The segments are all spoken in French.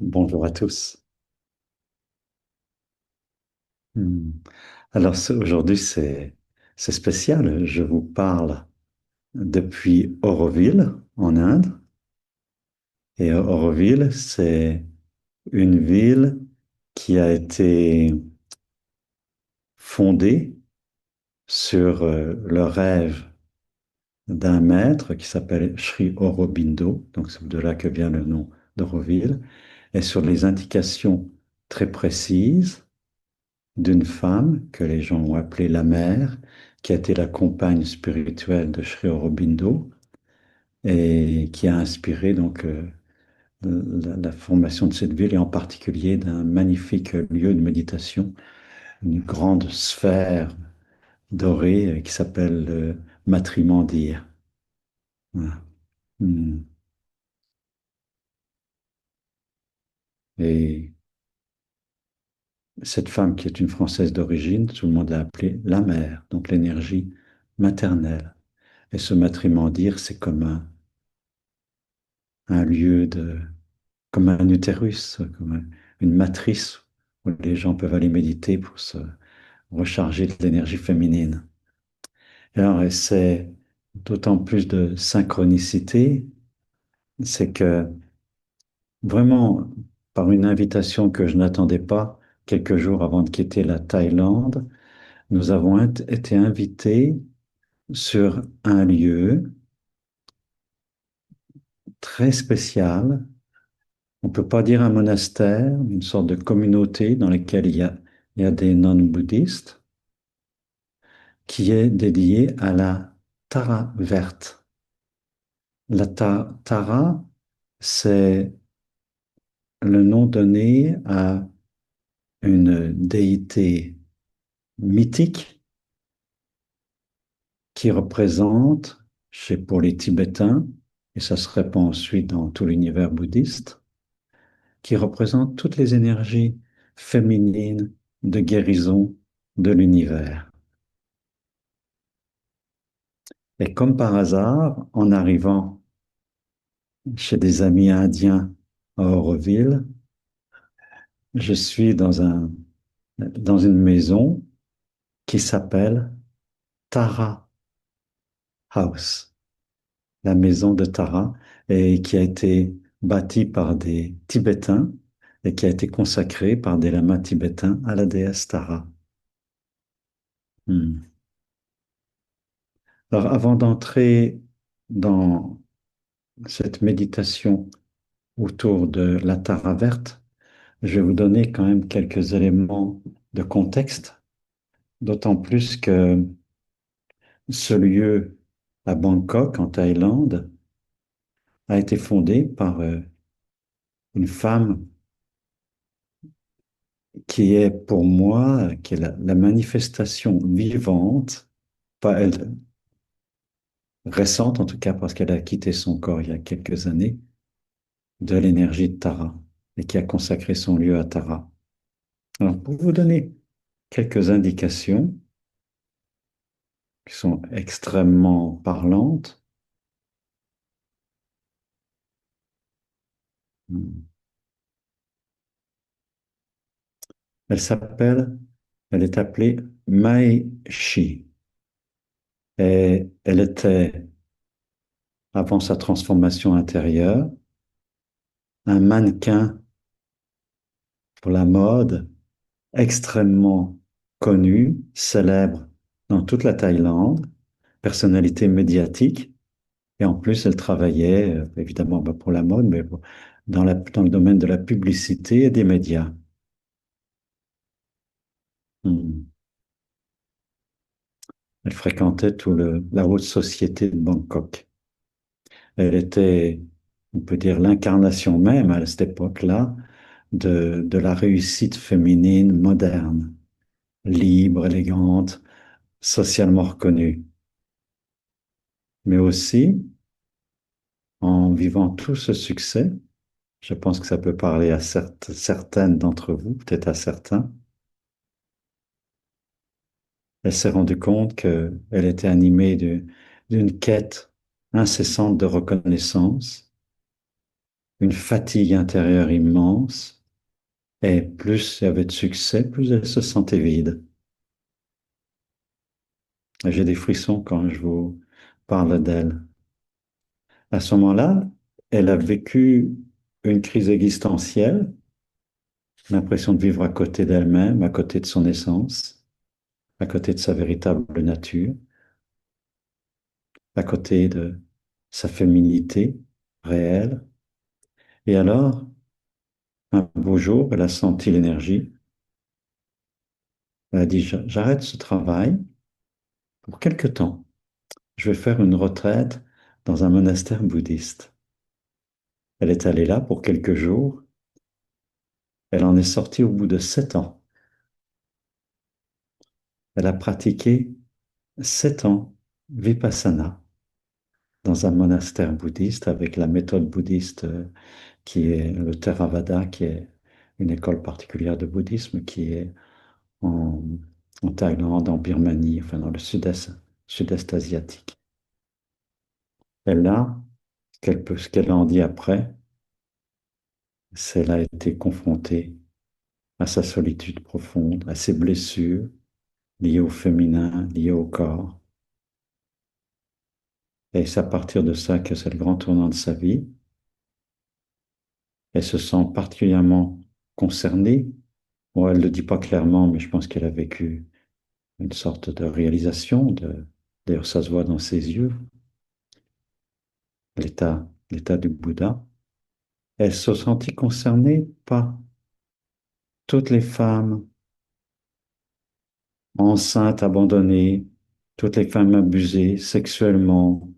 Bonjour à tous. Hmm. Alors aujourd'hui c'est spécial. Je vous parle depuis Auroville en Inde. Et Auroville, c'est une ville qui a été fondée sur le rêve d'un maître qui s'appelle Sri Aurobindo. Donc c'est de là que vient le nom d'Auroville. Et sur les indications très précises d'une femme que les gens ont appelée la mère, qui a été la compagne spirituelle de Sri Aurobindo et qui a inspiré donc la formation de cette ville et en particulier d'un magnifique lieu de méditation, une grande sphère dorée qui s'appelle le Matrimandir. Voilà. Hmm. Et cette femme qui est une Française d'origine, tout le monde l'a appelée la mère, donc l'énergie maternelle. Et ce Matrimandir, c'est comme un lieu comme un utérus, comme une matrice où les gens peuvent aller méditer pour se recharger de l'énergie féminine. Et alors, et c'est d'autant plus de synchronicité, c'est que vraiment, par une invitation que je n'attendais pas, quelques jours avant de quitter la Thaïlande, nous avons été invités sur un lieu très spécial. On ne peut pas dire un monastère, une sorte de communauté dans laquelle il y a des nonnes bouddhistes, qui est dédiée à la Tara verte. La Tara, c'est le nom donné à une déité mythique qui représente, pour les Tibétains, et ça se répand ensuite dans tout l'univers bouddhiste, qui représente toutes les énergies féminines de guérison de l'univers. Et comme par hasard, en arrivant chez des amis indiens à Auroville, je suis dans une maison qui s'appelle Tara House, la maison de Tara, et qui a été bâtie par des Tibétains et qui a été consacrée par des lamas tibétains à la déesse Tara. Hmm. Alors, avant d'entrer dans cette méditation autour de la Tara verte, je vais vous donner quand même quelques éléments de contexte, d'autant plus que ce lieu à Bangkok, en Thaïlande, a été fondé par une femme qui est pour moi, qui est la manifestation vivante, pas elle, récente en tout cas, parce qu'elle a quitté son corps il y a quelques années, de l'énergie de Tara et qui a consacré son lieu à Tara. Alors, pour vous donner quelques indications qui sont extrêmement parlantes, elle s'appelle, elle est appelée Mai Shi. Et elle était, avant sa transformation intérieure, un mannequin pour la mode extrêmement connu, célèbre dans toute la Thaïlande, personnalité médiatique. Et en plus, elle travaillait, évidemment, bah, pour la mode, mais dans le domaine de la publicité et des médias. Hmm. Elle fréquentait la haute société de Bangkok. Elle était, on peut dire, l'incarnation même à cette époque-là de la réussite féminine moderne, libre, élégante, socialement reconnue. Mais aussi, en vivant tout ce succès, je pense que ça peut parler à certaines d'entre vous, peut-être à certains, elle s'est rendue compte qu'elle était animée d'une quête incessante de reconnaissance une fatigue intérieure immense, et plus il y avait de succès, plus elle se sentait vide. J'ai des frissons quand je vous parle d'elle. À ce moment-là, elle a vécu une crise existentielle, l'impression de vivre à côté d'elle-même, à côté de son essence, à côté de sa véritable nature, à côté de sa féminité réelle. Et alors, un beau jour, elle a senti l'énergie. Elle a dit, j'arrête ce travail pour quelque temps. Je vais faire une retraite dans un monastère bouddhiste. Elle est allée là pour quelques jours. Elle en est sortie au bout de 7 ans. Elle a pratiqué 7 ans Vipassana dans un monastère bouddhiste avec la méthode bouddhiste qui est le Theravada, qui est une école particulière de bouddhisme qui est en, en Thaïlande, en Birmanie, enfin dans le sud-est asiatique. Et là, ce qu'elle en dit après, c'est qu'elle a été confrontée à sa solitude profonde, à ses blessures liées au féminin, liées au corps. Et c'est à partir de ça que c'est le grand tournant de sa vie. Elle se sent particulièrement concernée. Bon, elle ne le dit pas clairement, mais je pense qu'elle a vécu une sorte de réalisation. D'ailleurs, ça se voit dans ses yeux, l'état du Bouddha. Elle se sentit concernée par toutes les femmes enceintes, abandonnées, toutes les femmes abusées sexuellement,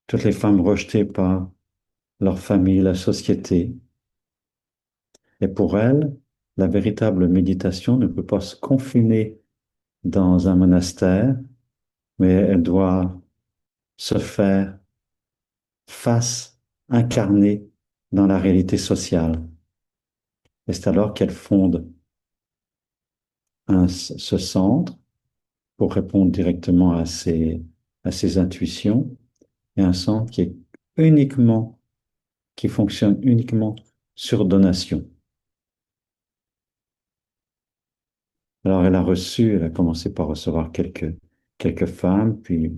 toutes les femmes rejetées par leur famille, la société. Et pour elle, la véritable méditation ne peut pas se confiner dans un monastère, mais elle doit se faire face, incarnée dans la réalité sociale. Et c'est alors qu'elle fonde ce centre pour répondre directement à ses intuitions, et un centre qui fonctionne uniquement sur donation. Alors elle a commencé par recevoir quelques femmes, puis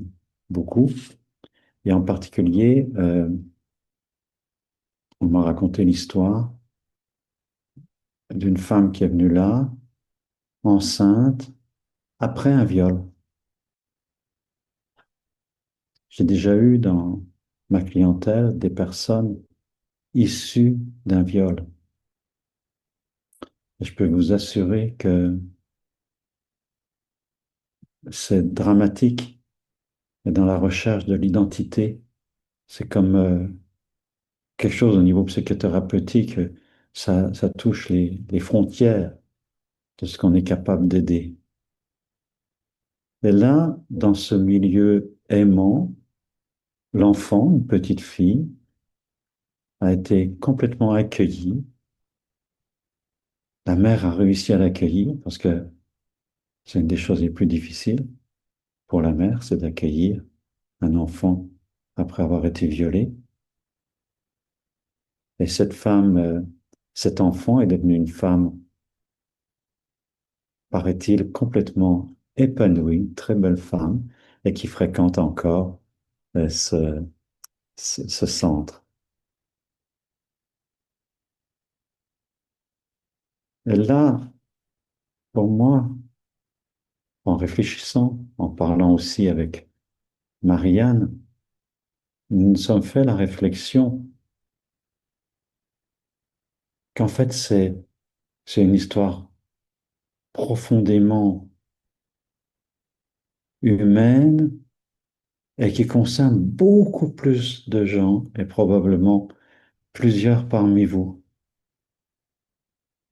beaucoup. Et en particulier, on m'a raconté l'histoire d'une femme qui est venue là, enceinte, après un viol. J'ai déjà eu dans ma clientèle des personnes issues d'un viol. Et je peux vous assurer que c'est dramatique. Et dans la recherche de l'identité, c'est comme quelque chose au niveau psychothérapeutique, ça touche les frontières de ce qu'on est capable d'aider. Et là, dans ce milieu aimant, l'enfant, une petite fille, a été complètement accueillie. La mère a réussi à l'accueillir parce que c'est une des choses les plus difficiles pour la mère, c'est d'accueillir un enfant après avoir été violé. Et cet enfant est devenu une femme, paraît-il, complètement épanouie, très belle femme, et qui fréquente encore ce centre. Et là, pour moi, en réfléchissant, en parlant aussi avec Marianne, nous nous sommes fait la réflexion qu'en fait, c'est une histoire profondément humaine et qui concerne beaucoup plus de gens et probablement plusieurs parmi vous,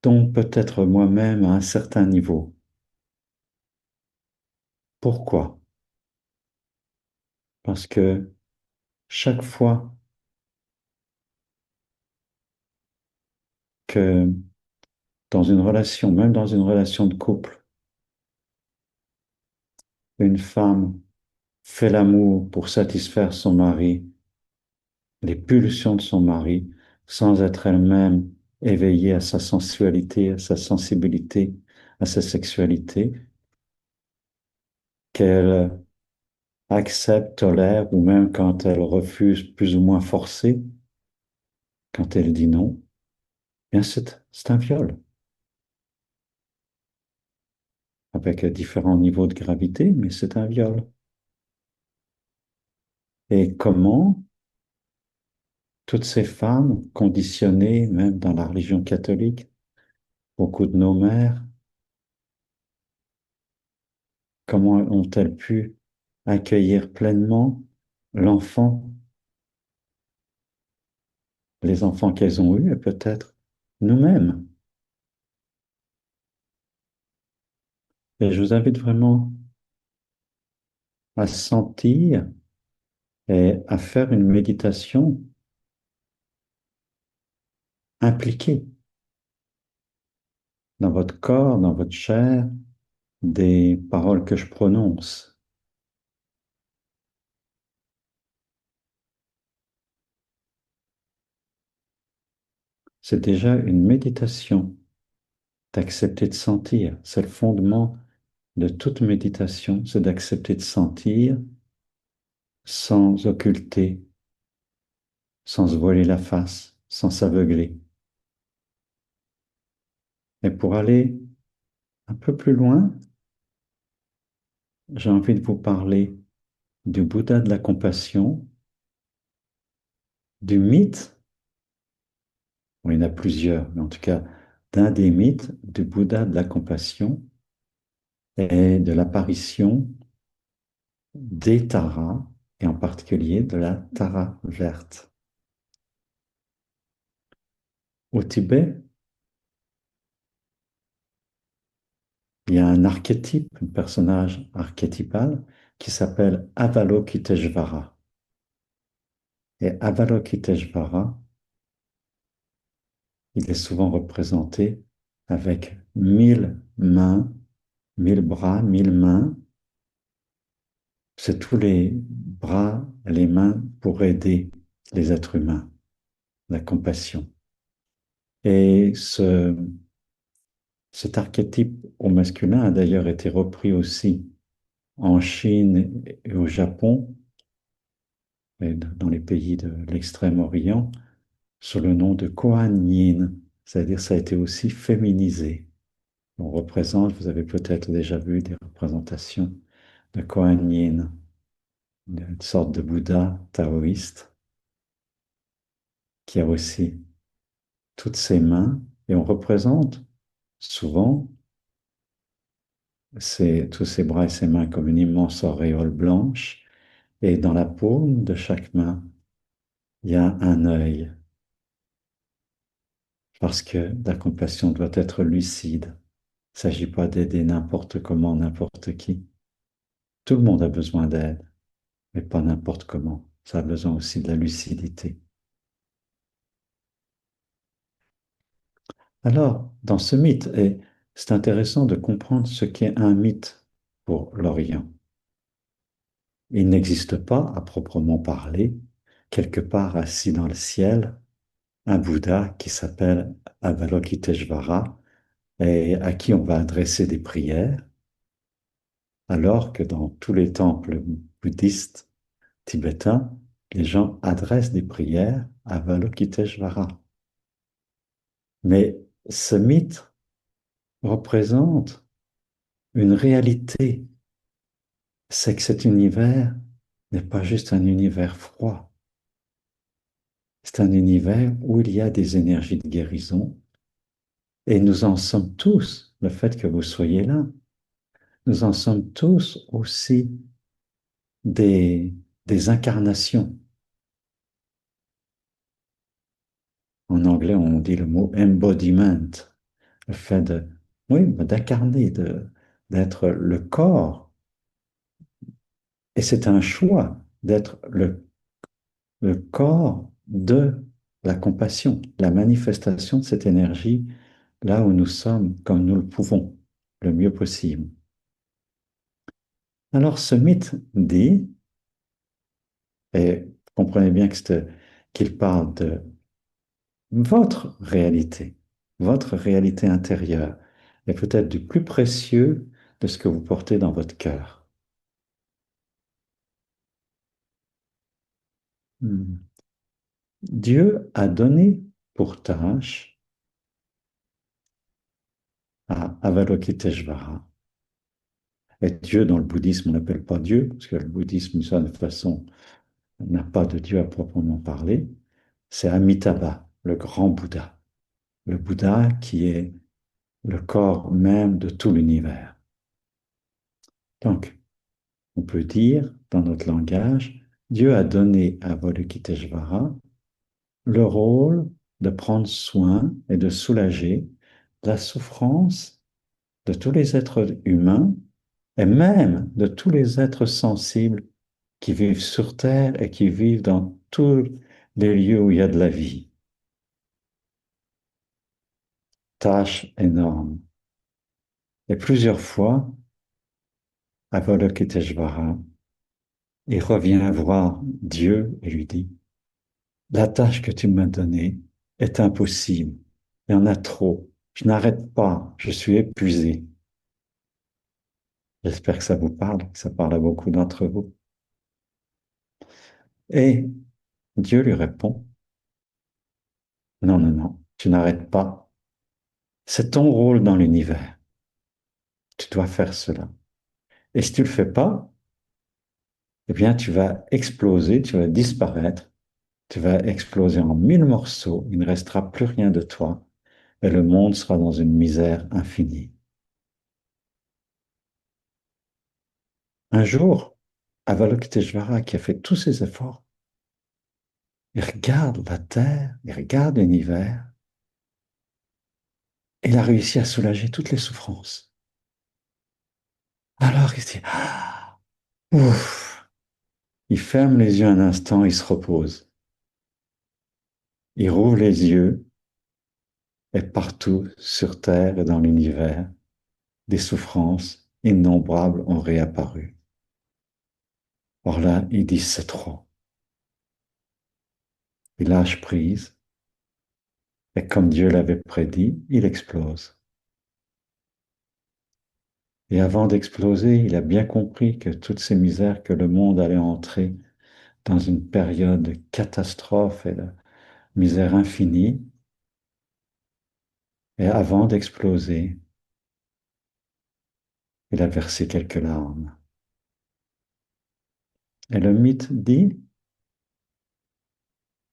dont peut-être moi-même à un certain niveau. Pourquoi? Parce que chaque fois que dans une relation, même dans une relation de couple, une femme fait l'amour pour satisfaire son mari, les pulsions de son mari, sans être elle-même éveillée à sa sensualité, à sa sensibilité, à sa sexualité, qu'elle accepte, tolère, ou même quand elle refuse plus ou moins forcé, quand elle dit non, bien c'est un viol, avec différents niveaux de gravité, mais c'est un viol. Et comment toutes ces femmes conditionnées, même dans la religion catholique, beaucoup de nos mères, comment ont-elles pu accueillir pleinement l'enfant, les enfants qu'elles ont eus et peut-être nous-mêmes. Et je vous invite vraiment à sentir et à faire une méditation impliquée dans votre corps, dans votre chair, des paroles que je prononce. C'est déjà une méditation d'accepter de sentir. C'est le fondement de toute méditation, c'est d'accepter de sentir sans occulter, sans se voiler la face, sans s'aveugler. Et pour aller un peu plus loin, j'ai envie de vous parler du Bouddha de la compassion, du mythe, bon, il y en a plusieurs, mais en tout cas d'un des mythes du Bouddha de la compassion et de l'apparition des taras, et en particulier de la tara verte. Au Tibet, il y a un archétype, un personnage archétypal qui s'appelle Avalokiteshvara. Et Avalokiteshvara, il est souvent représenté avec 1000 mains, 1000 bras, 1000 mains. C'est tous les bras, les mains pour aider les êtres humains, la compassion. Et cet archétype au masculin a d'ailleurs été repris aussi en Chine et au Japon, et dans les pays de l'extrême-orient, sous le nom de Kuan Yin, c'est-à-dire ça a été aussi féminisé. On représente, vous avez peut-être déjà vu des représentations de Kuan Yin, une sorte de Bouddha taoïste qui a aussi toutes ses mains, et on représente souvent tous ses bras et ses mains comme une immense auréole blanche, et dans la paume de chaque main, il y a un œil, parce que la compassion doit être lucide. Il ne s'agit pas d'aider n'importe comment, n'importe qui. Tout le monde a besoin d'aide, mais pas n'importe comment. Ça a besoin aussi de la lucidité. Alors, dans ce mythe, et c'est intéressant de comprendre ce qu'est un mythe pour l'Orient. Il n'existe pas, à proprement parler, quelque part assis dans le ciel, un Bouddha qui s'appelle Avalokiteshvara et à qui on va adresser des prières, alors que dans tous les temples bouddhistes tibétains, les gens adressent des prières à Avalokiteshvara. Mais ce mythe représente une réalité, c'est que cet univers n'est pas juste un univers froid, c'est un univers où il y a des énergies de guérison et nous en sommes tous, le fait que vous soyez là, nous en sommes tous aussi des, des incarnations. En anglais, on dit le mot embodiment, le fait de, oui, d'incarner, d'être le corps. Et c'est un choix d'être le corps de la compassion, la manifestation de cette énergie là où nous sommes, comme nous le pouvons, le mieux possible. Alors ce mythe dit, et comprenez bien qu'il parle votre réalité, votre réalité intérieure est peut-être du plus précieux de ce que vous portez dans votre cœur. Hmm. Dieu a donné pour tâche à Avalokiteshvara. Et Dieu, dans le bouddhisme, on n'appelle pas Dieu, parce que le bouddhisme, d'une certaine façon, n'a pas de Dieu à proprement parler. C'est Amitabha, le grand Bouddha. Le Bouddha qui est le corps même de tout l'univers. Donc, on peut dire, dans notre langage, Dieu a donné à Avalokiteshvara le rôle de prendre soin et de soulager la souffrance de tous les êtres humains et même de tous les êtres sensibles qui vivent sur Terre et qui vivent dans tous les lieux où il y a de la vie. Tâche énorme. Et plusieurs fois, Avalokiteshvara, il revient voir Dieu et lui dit, la tâche que tu m'as donnée est impossible. Il y en a trop. Je n'arrête pas. Je suis épuisé. J'espère que ça vous parle, que ça parle à beaucoup d'entre vous. Et Dieu lui répond, non, non, non, tu n'arrêtes pas. C'est ton rôle dans l'univers. Tu dois faire cela. Et si tu ne le fais pas, eh bien, tu vas exploser, tu vas disparaître, tu vas exploser en mille morceaux, il ne restera plus rien de toi, et le monde sera dans une misère infinie. Un jour, Avalokiteshvara, qui a fait tous ses efforts, il regarde la Terre, il regarde l'univers, et il a réussi à soulager toutes les souffrances. Alors il se dit, ah, ouf, il ferme les yeux un instant, il se repose. Il rouvre les yeux, et partout sur Terre et dans l'univers, des souffrances innombrables ont réapparu. Or là, il dit, c'est trop. Il lâche prise, et comme Dieu l'avait prédit, il explose. Et avant d'exploser, il a bien compris que toutes ces misères, que le monde allait entrer dans une période de catastrophe et de misère infinie. Et avant d'exploser, il a versé quelques larmes. Et le mythe dit,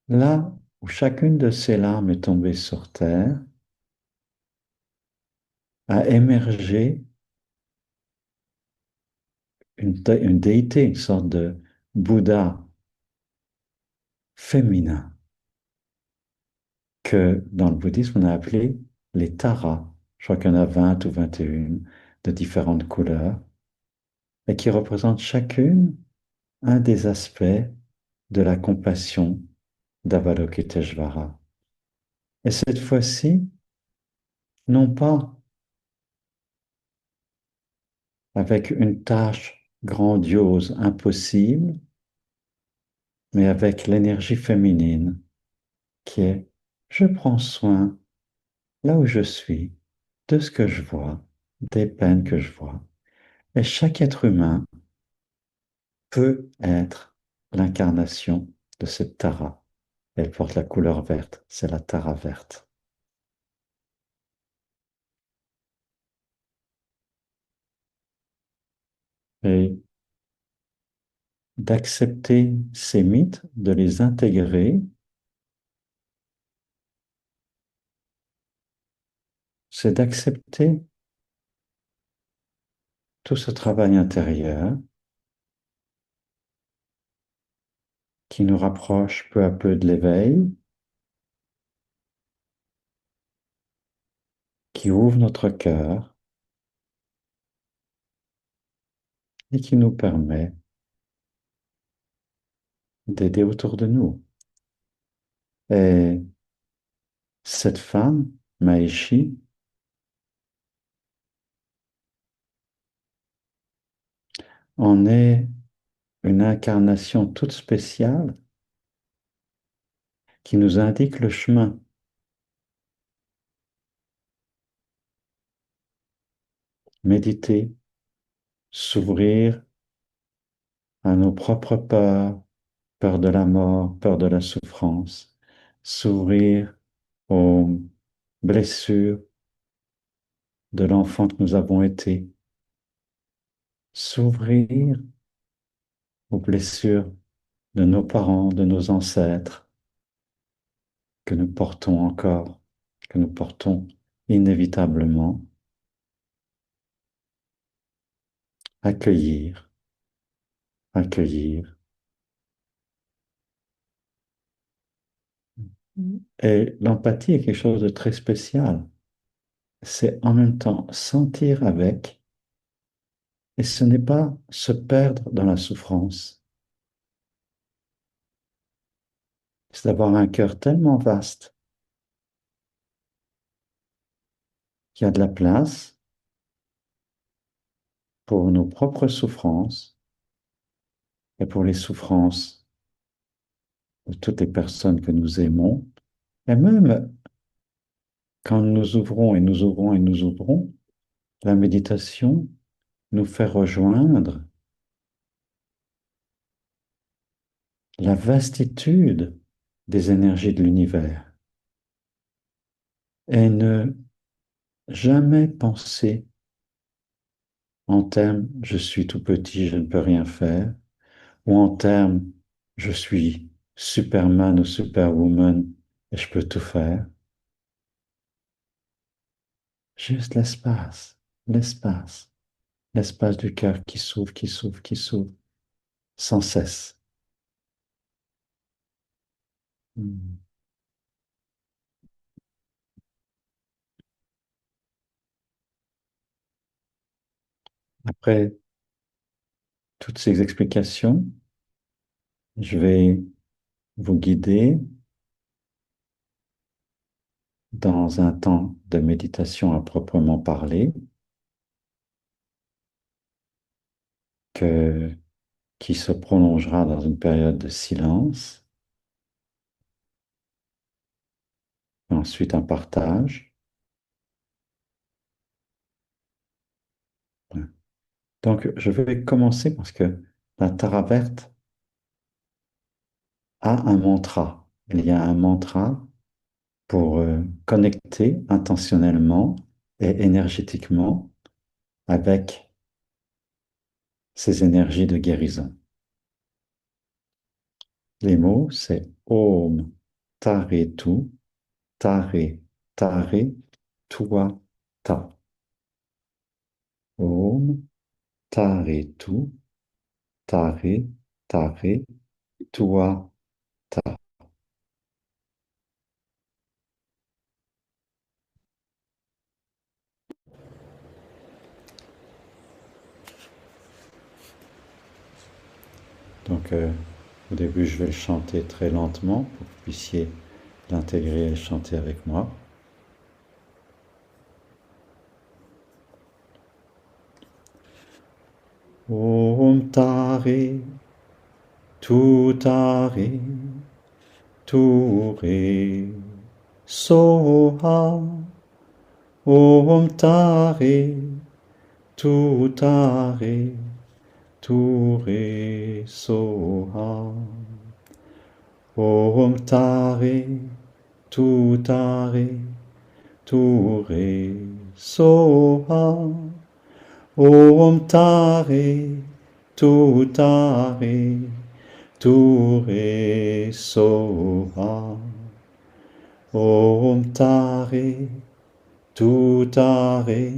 là où chacune de ces larmes est tombée sur terre, a émergé une déité, une sorte de Bouddha féminin, que dans le bouddhisme on a appelé les Taras. Je crois qu'il y en a 20 ou 21 de différentes couleurs, et qui représentent chacune un des aspects de la compassion d'Avalokiteshvara. Et cette fois-ci, non pas avec une tâche grandiose, impossible, mais avec l'énergie féminine qui est je prends soin là où je suis, de ce que je vois, des peines que je vois. Et chaque être humain peut être l'incarnation de cette Tara. Elle porte la couleur verte, c'est la Tara verte. Et d'accepter ces mythes, de les intégrer, c'est d'accepter tout ce travail intérieur qui nous rapproche peu à peu de l'éveil, qui ouvre notre cœur et qui nous permet d'aider autour de nous. Et cette femme, Maïchi, en est une incarnation toute spéciale qui nous indique le chemin. méditer, s'ouvrir à nos propres peurs, peur de la mort, peur de la souffrance, s'ouvrir aux blessures de l'enfant que nous avons été, s'ouvrir aux blessures de nos parents, de nos ancêtres, que nous portons encore, que nous portons inévitablement, accueillir, accueillir. Et l'empathie est quelque chose de très spécial. C'est en même temps sentir avec, et ce n'est pas se perdre dans la souffrance. C'est d'avoir un cœur tellement vaste qu'il y a de la place pour nos propres souffrances et pour les souffrances de toutes les personnes que nous aimons. Et même quand nous ouvrons et nous ouvrons et nous ouvrons, la méditation nous fait rejoindre la vastitude des énergies de l'univers et ne jamais penser en termes je suis tout petit, je ne peux rien faire, ou en termes je suis Superman ou Superwoman et je peux tout faire. Juste l'espace, l'espace, l'espace du cœur qui s'ouvre, qui s'ouvre, qui s'ouvre, sans cesse. Hmm. Après toutes ces explications, je vais vous guider dans un temps de méditation à proprement parler, que, qui se prolongera dans une période de silence, et ensuite un partage. Donc, je vais commencer parce que la Tara verte a un mantra. Il y a un mantra pour connecter intentionnellement et énergétiquement avec ces énergies de guérison. Les mots, c'est Om Tare Tu, Tare, Tare, Tua, Ta. Om Tare Tu, Tare, Tare, Tua, Ta. Donc, au début, je vais le chanter très lentement pour que vous puissiez l'intégrer et le chanter avec moi. Om Tare, Tu Tare, Tu Re, Soha. Om Tare, Tu Tare, Tu Re, Soha. Om Tare, Tu Tare, Tu Re, Soha. Om Tare, Tu Tare, Tu Re, Soha. Om Tare, Tu Tare,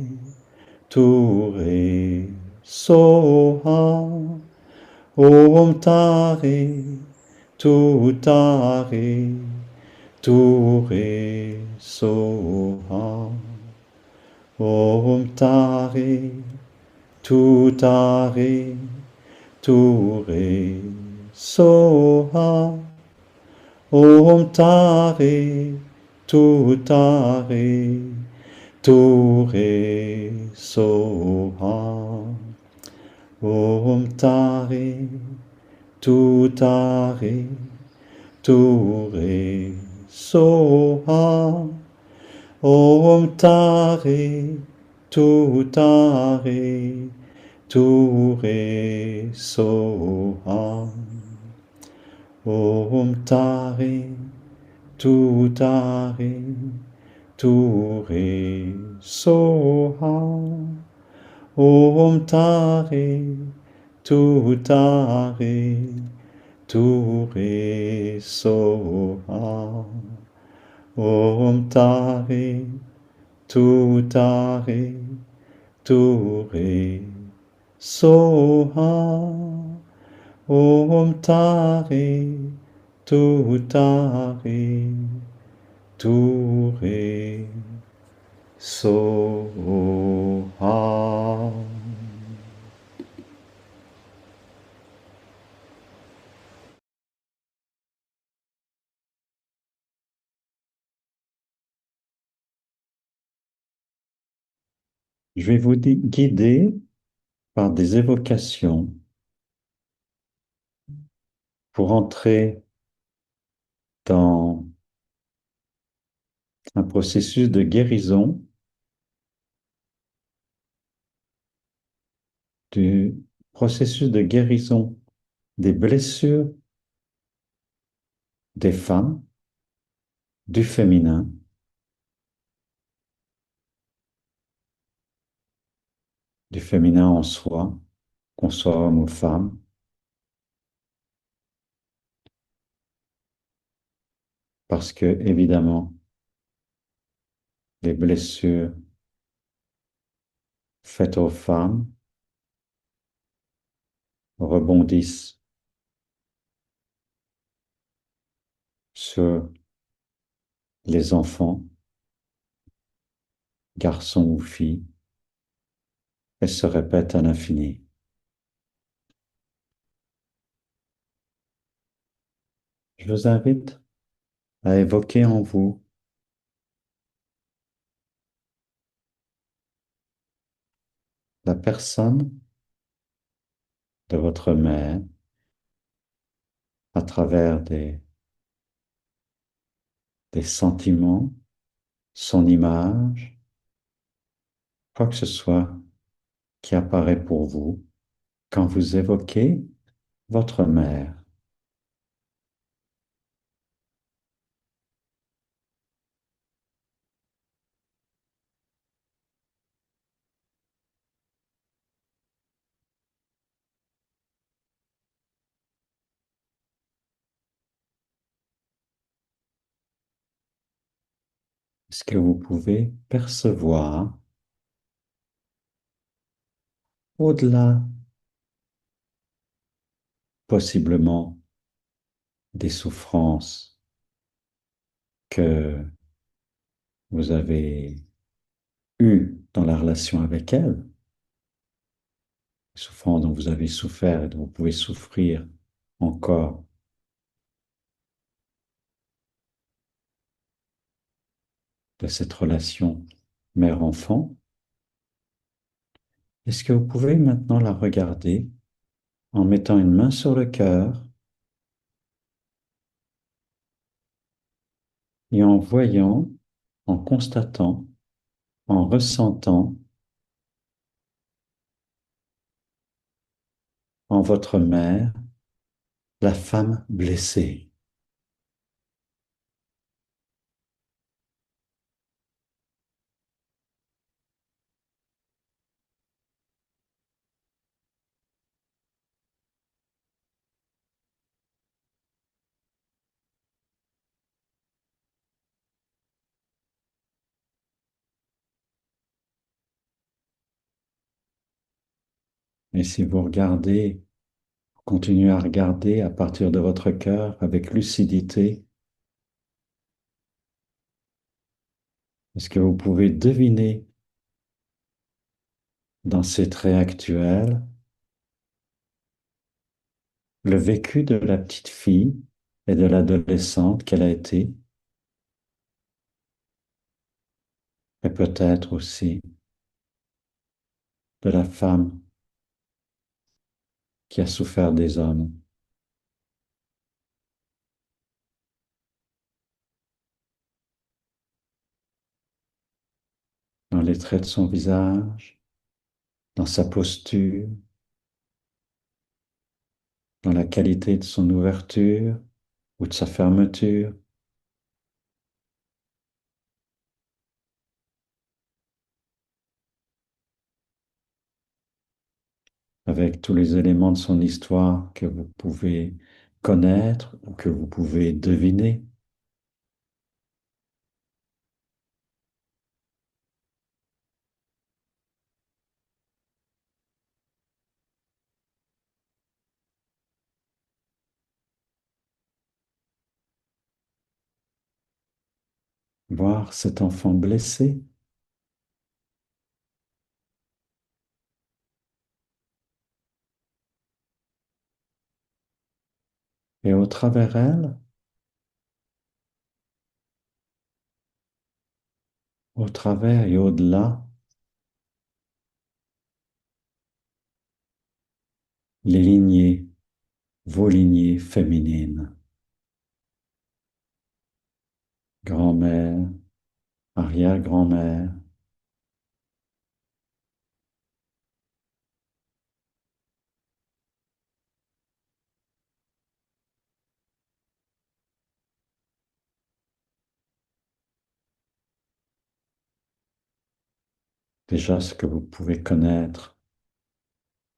Tu Re, Soha. Om Tare, Tu Tare, Tu Re, Soha. Om Tare, Tu Tare, Tu Re, Soha. Om Tare, Tu Tare, Tu Re, Soha. Om Tare, Tu Tare, Tu Re, Soha. Om Tare, Tutare, Ture Soha. Om Tare, Tutare, Ture Soha. Om Tare, Tutare, Ture Soha. Om Tare, Tutare, Ture Soha. Om Tare, Tutare, Ture Soha. Je vais vous guider par des évocations pour entrer dans un processus de guérison du processus de guérison des blessures des femmes, du féminin en soi, qu'on soit homme ou femme, parce que évidemment, les blessures faites aux femmes rebondissent sur les enfants, garçons ou filles, et se répètent à l'infini. Je vous invite à évoquer en vous la personne de votre mère à travers des sentiments, son image, quoi que ce soit qui apparaît pour vous quand vous évoquez votre mère. Est-ce que vous pouvez percevoir au-delà possiblement des souffrances que vous avez eues dans la relation avec elle, les souffrances dont vous avez souffert et dont vous pouvez souffrir encore de cette relation mère-enfant? Est-ce que vous pouvez maintenant la regarder en mettant une main sur le cœur et en voyant, en constatant, en ressentant en votre mère la femme blessée? Et si vous regardez, continuez à regarder à partir de votre cœur avec lucidité, est-ce que vous pouvez deviner dans ces traits actuels le vécu de la petite fille et de l'adolescente qu'elle a été, et peut-être aussi de la femme qui a souffert des hommes dans les traits de son visage, dans sa posture, dans la qualité de son ouverture ou de sa fermeture, avec tous les éléments de son histoire que vous pouvez connaître ou que vous pouvez deviner. Voir cet enfant blessé et au travers elle, au travers et au-delà, les lignées, vos lignées féminines, grand-mère, arrière-grand-mère, déjà ce que vous pouvez connaître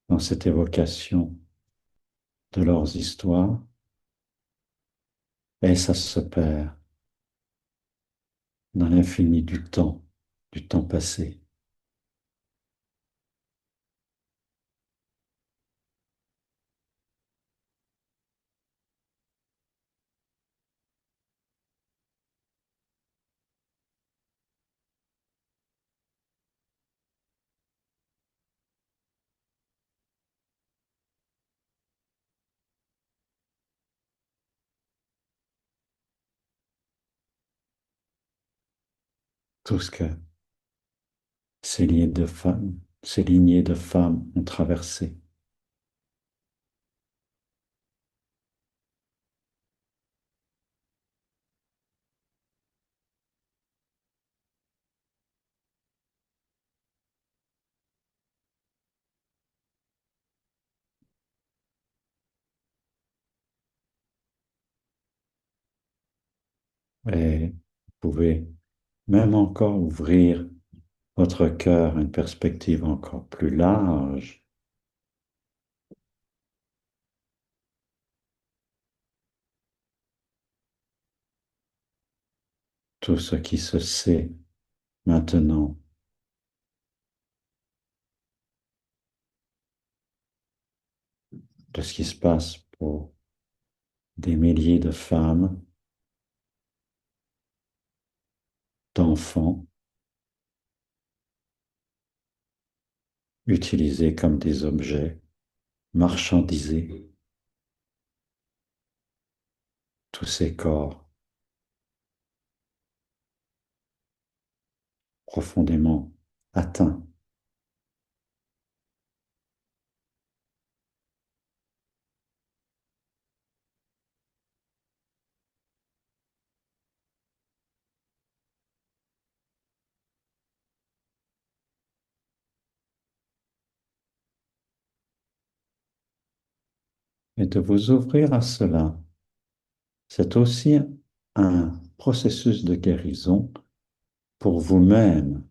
dans cette évocation de leurs histoires, et ça se perd dans l'infini du temps passé. Tout ce que ces lignées de femmes ont traversé. Et vous pouvez même encore ouvrir votre cœur à une perspective encore plus large, tout ce qui se sait maintenant, de ce qui se passe pour des milliers de femmes, d'enfants, utilisés comme des objets, marchandisés, tous ces corps profondément atteints. Et de vous ouvrir à cela, c'est aussi un processus de guérison pour vous-même,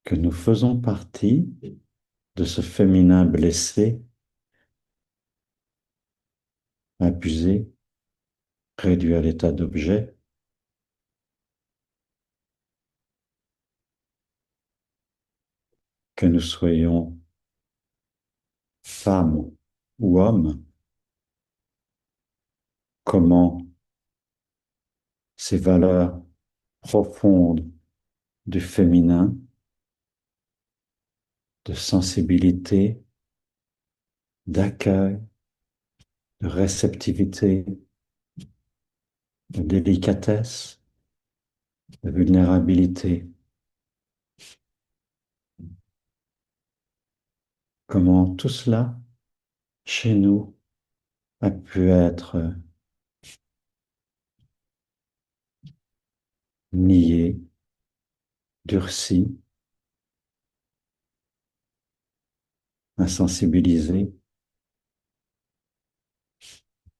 que nous faisons partie de ce féminin blessé, abusé, réduit à l'état d'objet, que nous soyons femmes ou hommes, comment ces valeurs profondes du féminin, de sensibilité, d'accueil, de réceptivité, de délicatesse, de vulnérabilité, comment tout cela, chez nous, a pu être nié, durci, insensibilisé,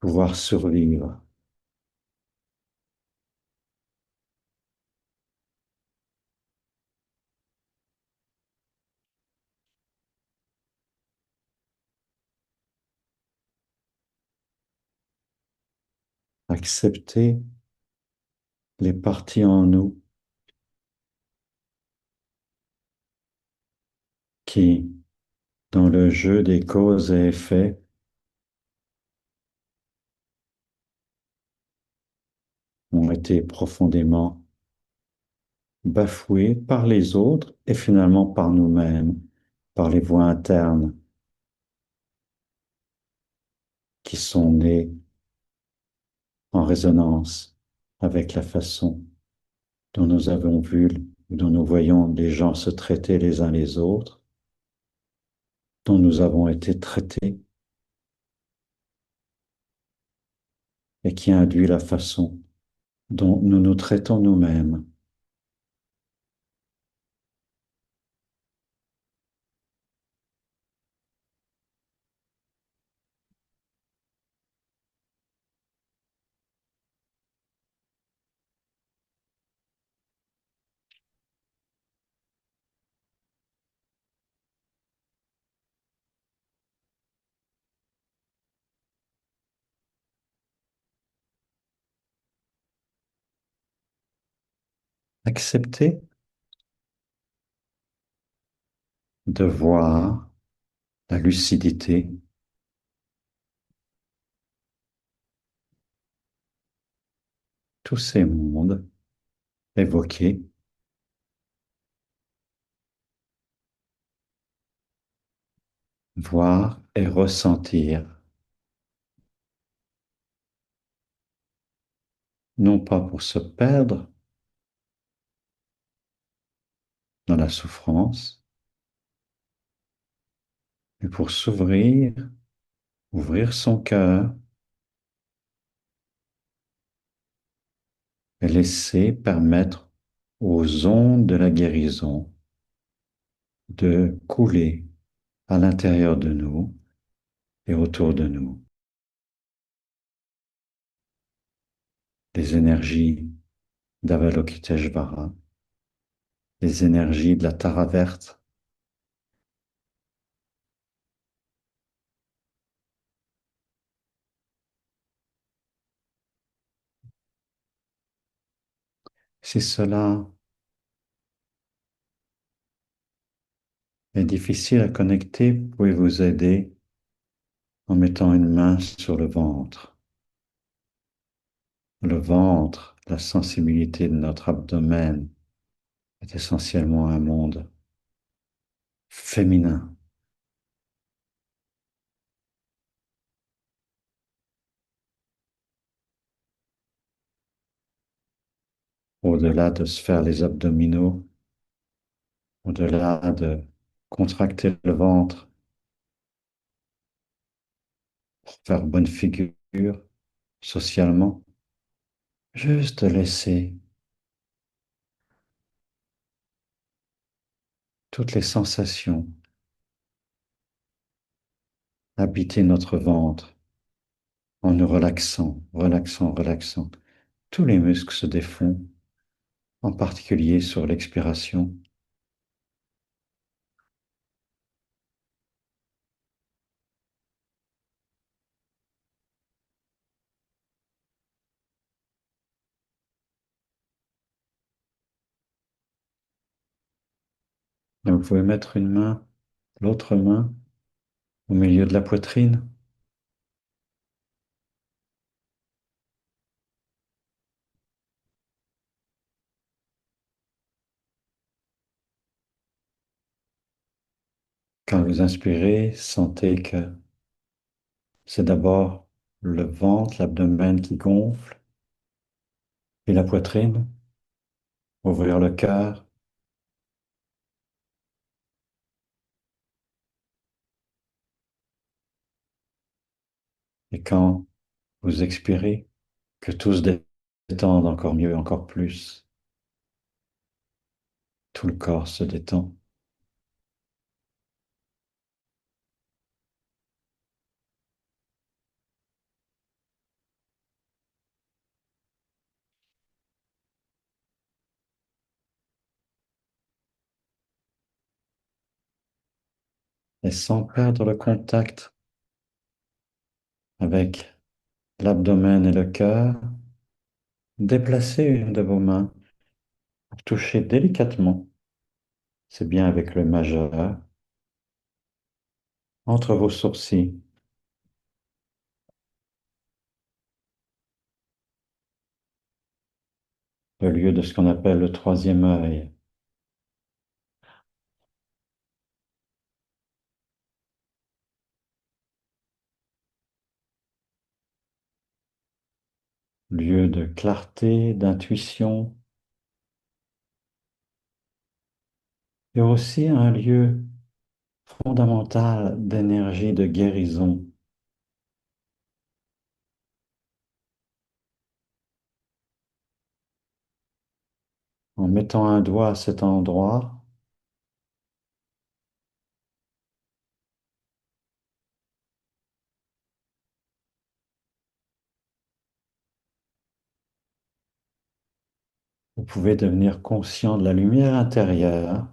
pouvoir survivre, accepter les parties en nous qui, dans le jeu des causes et effets, ont été profondément bafouées par les autres et finalement par nous-mêmes, par les voix internes qui sont nées en résonance avec la façon dont nous avons vu, dont nous voyons les gens se traiter les uns les autres, dont nous avons été traités et qui induit la façon dont nous nous traitons nous-mêmes. Accepter de voir la lucidité, tous ces mondes évoqués, voir et ressentir, non pas pour se perdre dans la souffrance, mais pour s'ouvrir, ouvrir son cœur et laisser permettre aux ondes de la guérison de couler à l'intérieur de nous et autour de nous. Les énergies d'Avalokiteshvara, les énergies de la Tara verte, si cela est difficile à connecter, pouvez-vous aider en mettant une main sur le ventre. Le ventre, la sensibilité de notre abdomen est essentiellement un monde féminin. Au-delà de se faire les abdominaux, au-delà de contracter le ventre pour faire bonne figure socialement, juste laisser toutes les sensations habiter notre ventre en nous relaxant, relaxant, relaxant. Tous les muscles se défont, en particulier sur l'expiration. Donc, vous pouvez mettre une main, l'autre main, au milieu de la poitrine. Quand vous inspirez, sentez que c'est d'abord le ventre, l'abdomen qui gonfle, et la poitrine, ouvrir le cœur. Et quand vous expirez, que tout se détende encore mieux, encore plus. Tout le corps se détend. et sans perdre le contact avec l'abdomen et le cœur, déplacez une de vos mains pour toucher délicatement, c'est bien avec le majeur, entre vos sourcils, le lieu de ce qu'on appelle le troisième œil, lieu de clarté, d'intuition, et aussi un lieu fondamental d'énergie de guérison. En mettant un doigt à cet endroit, vous pouvez devenir conscient de la lumière intérieure.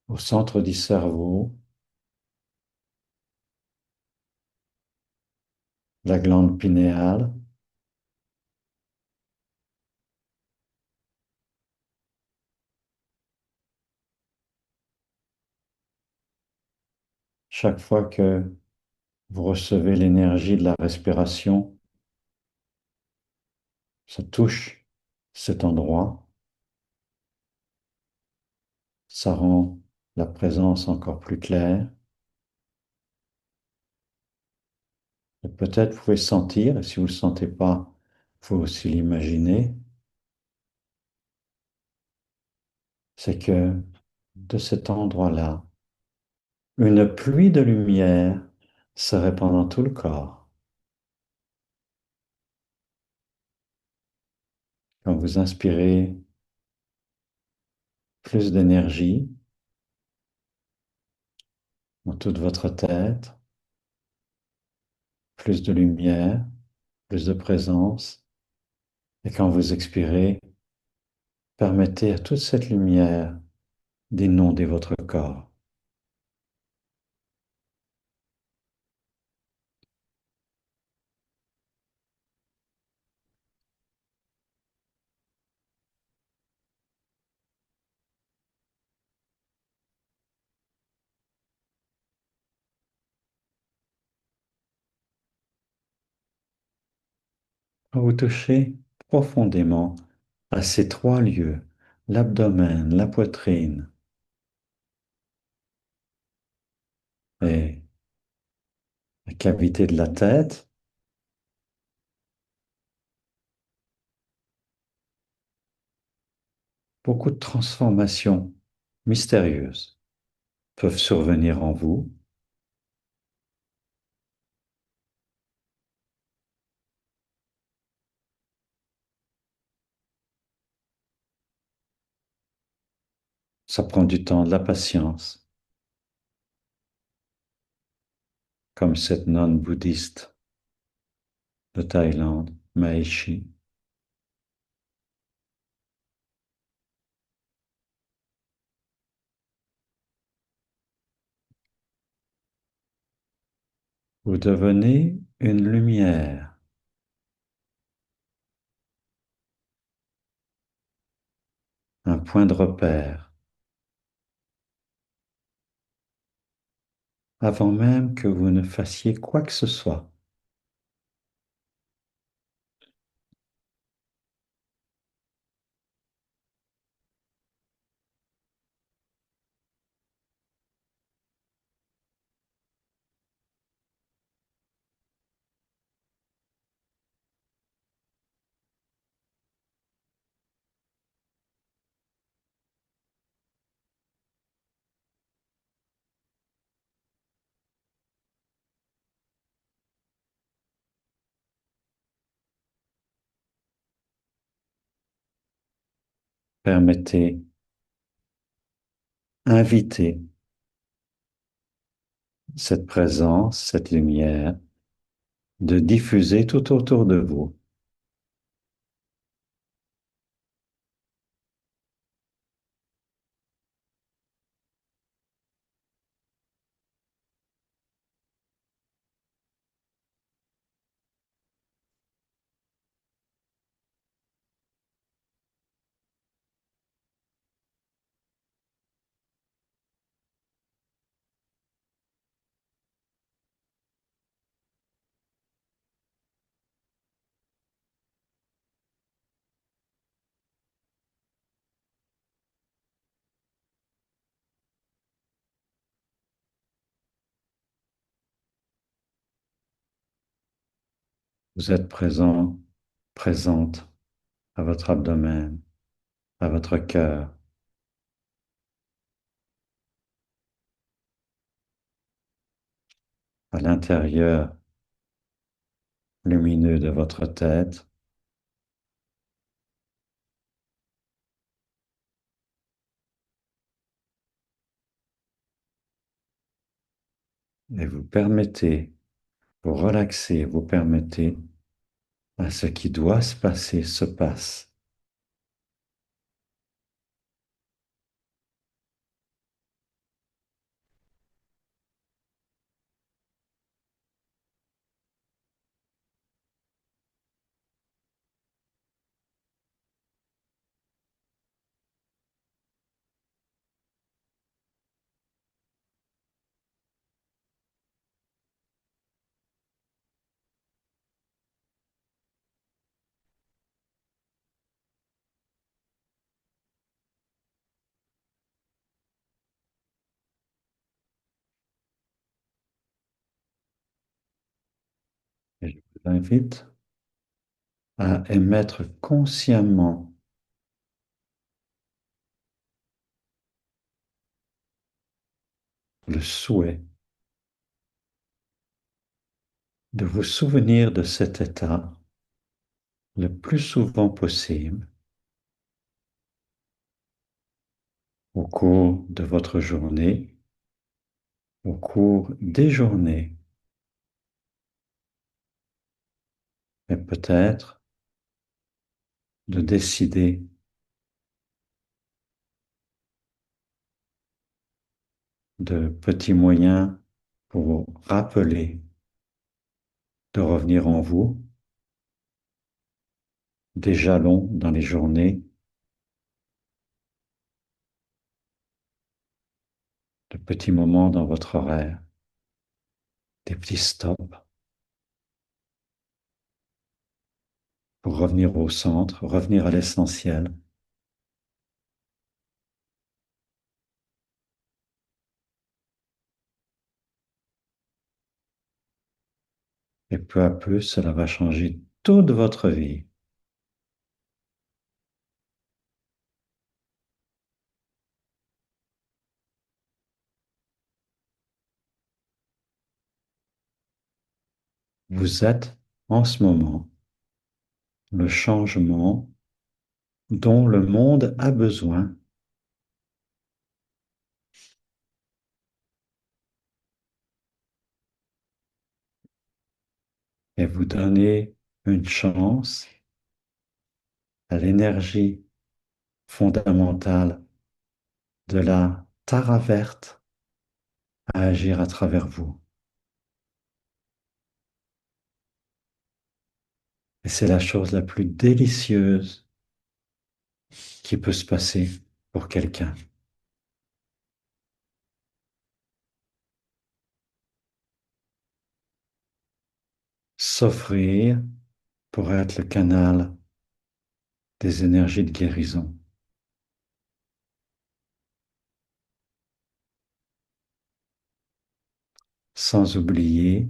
Au centre du cerveau, la glande pinéale. Chaque fois que vous recevez l'énergie de la respiration, ça touche cet endroit, ça rend la présence encore plus claire. Et peut-être vous pouvez sentir, et si vous ne le sentez pas, il faut aussi l'imaginer, c'est que de cet endroit-là, une pluie de lumière se répand dans tout le corps. Quand vous inspirez plus d'énergie dans toute votre tête, plus de lumière, plus de présence, et quand vous expirez, permettez à toute cette lumière d'inonder votre corps. Quand vous touchez profondément à ces trois lieux, l'abdomen, la poitrine et la cavité de la tête, beaucoup de transformations mystérieuses peuvent survenir en vous. Ça prend du temps, de la patience, comme cette nonne bouddhiste de Thaïlande, Maheshi. Vous devenez une lumière, un point de repère, avant même que vous ne fassiez quoi que ce soit. Permettez, invitez cette présence, cette lumière, de diffuser tout autour de vous. Vous êtes présent, présente à votre abdomen, à votre cœur, à l'intérieur lumineux de votre tête, et vous permettez, vous relaxez, vous permettez à ce qui doit se passer se passe. Et je vous invite à émettre consciemment le souhait de vous souvenir de cet état le plus souvent possible au cours de votre journée, au cours des journées, et peut-être de décider de petits moyens pour vous rappeler de revenir en vous, des jalons dans les journées, de petits moments dans votre horaire, des petits stops pour revenir au centre, revenir à l'essentiel. Et peu à peu, cela va changer toute votre vie. Vous êtes en ce moment le changement dont le monde a besoin, et vous donnez une chance à l'énergie fondamentale de la Tara verte à agir à travers vous. Et c'est la chose la plus délicieuse qui peut se passer pour quelqu'un. S'offrir pour être le canal des énergies de guérison, sans oublier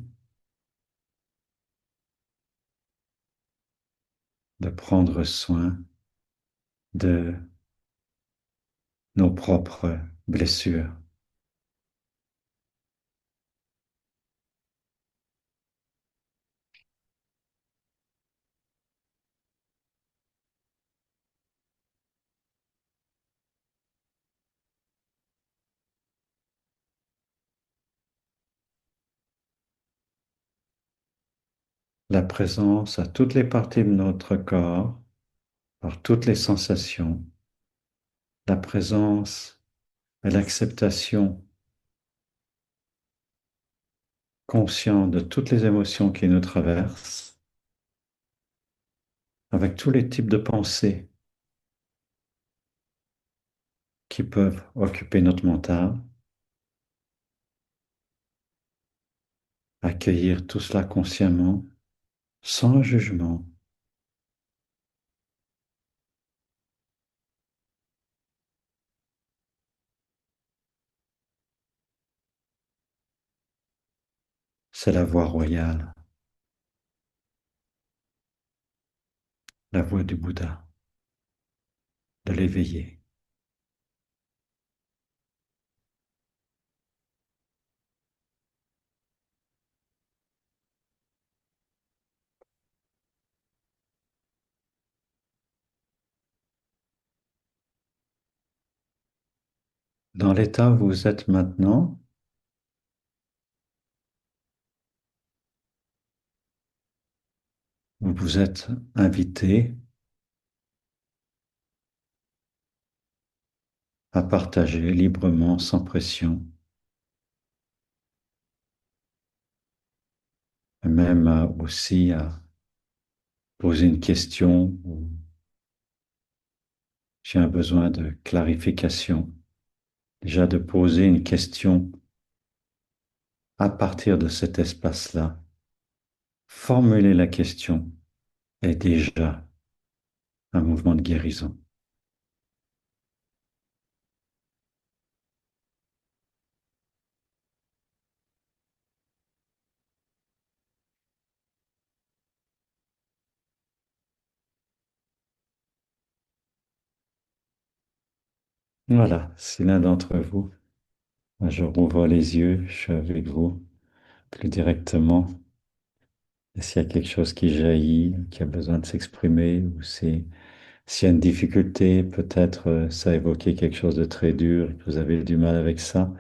de prendre soin de nos propres blessures. la présence à toutes les parties de notre corps, par toutes les sensations, la présence et l'acceptation consciente de toutes les émotions qui nous traversent, avec tous les types de pensées qui peuvent occuper notre mental, accueillir tout cela consciemment, sans jugement. C'est la voie royale, la voie du Bouddha, de l'éveillé. Dans l'état où vous êtes maintenant, vous vous êtes invité à partager librement, sans pression, et même aussi à poser une question ou j'ai un besoin de clarification. Déjà de poser une question à partir de cet espace-là, formuler la question est déjà un mouvement de guérison. Voilà, si l'un d'entre vous, je rouvre les yeux, je suis avec vous plus directement. Et s'il y a quelque chose qui jaillit, qui a besoin de s'exprimer, ou s'il y a une difficulté, peut-être ça a évoqué quelque chose de très dur et que vous avez du mal avec ça,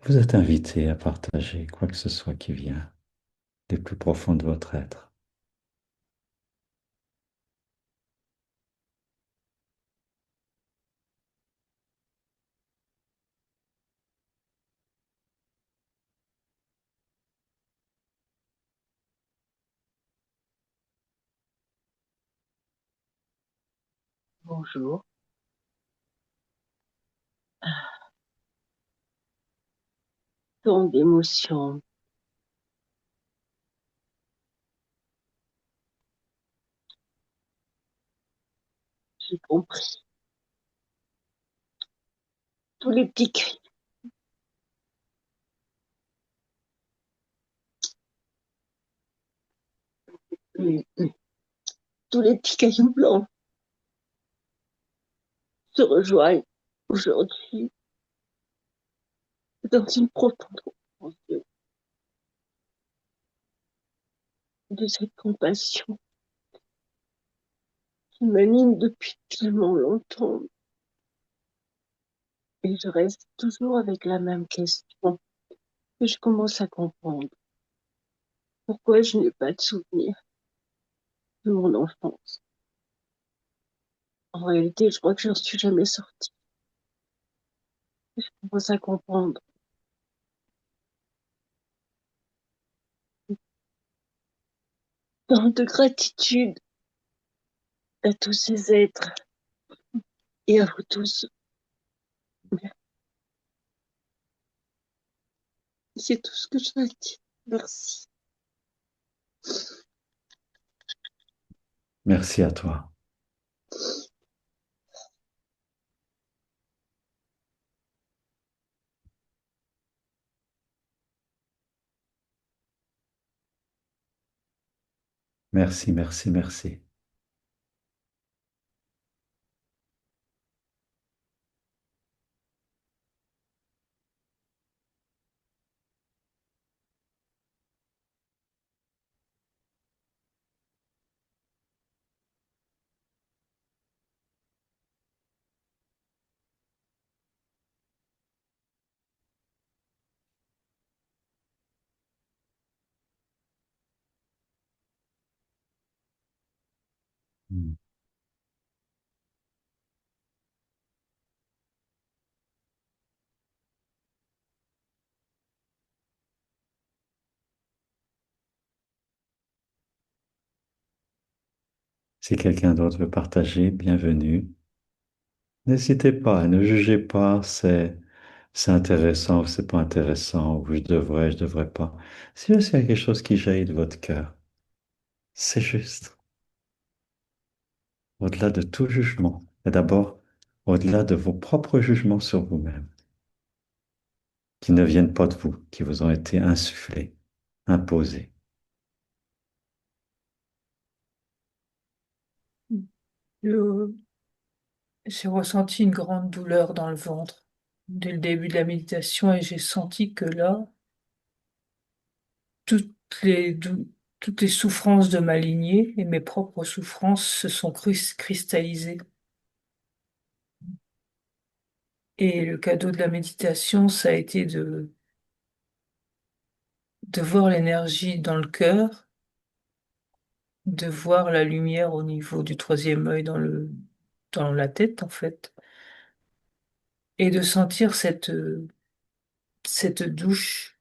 vous êtes invité à partager quoi que ce soit qui vient des plus profonds de votre être. Bonjour. Tant d'émotions. J'ai compris. Tous les petits cris, hum, hum, tous les petits cailloux blancs se rejoignent aujourd'hui dans une profonde compréhension de cette compassion qui m'anime depuis tellement longtemps. Et je reste toujours avec la même question que je commence à comprendre. Pourquoi je n'ai pas de souvenir de mon enfance? En réalité, je crois que je n'en suis jamais sortie. Je commence à comprendre tant de gratitude à tous ces êtres et à vous tous. C'est tout ce que je veux dire. Merci. Merci à toi. Merci, merci, merci. Mm. Si quelqu'un d'autre veut partager, bienvenue. N'hésitez pas, ne jugez pas, c'est intéressant ou c'est pas intéressant, ou je devrais pas. Si il y a quelque chose qui jaillit de votre cœur, c'est juste, au-delà de tout jugement, et d'abord, au-delà de vos propres jugements sur vous-même, qui ne viennent pas de vous, qui vous ont été insufflés, imposés. Je- J'ai ressenti une grande douleur dans le ventre dès le début de la méditation et j'ai senti que là, toutes toutes les souffrances de ma lignée et mes propres souffrances se sont cristallisées. Et le cadeau de la méditation, ça a été de voir l'énergie dans le cœur, de voir la lumière au niveau du troisième œil dans la tête, en fait, et de sentir cette douche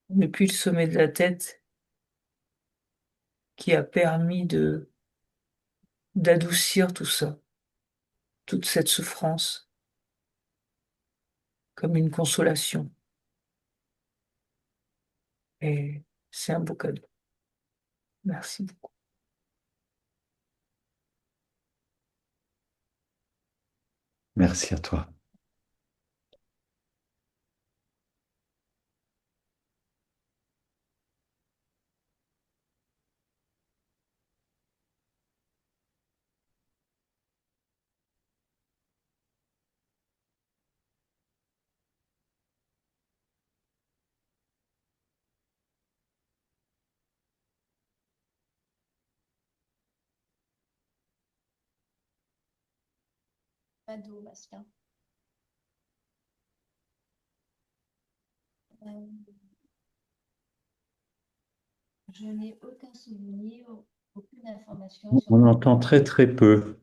depuis le sommet de la tête qui a permis d'adoucir tout ça, toute cette souffrance, comme une consolation. Et c'est un beau cadeau. Merci beaucoup. Merci à toi. Ado masculin. Euh, je n'ai aucun souvenir, aucune information sur On ma entend maman. très très peu.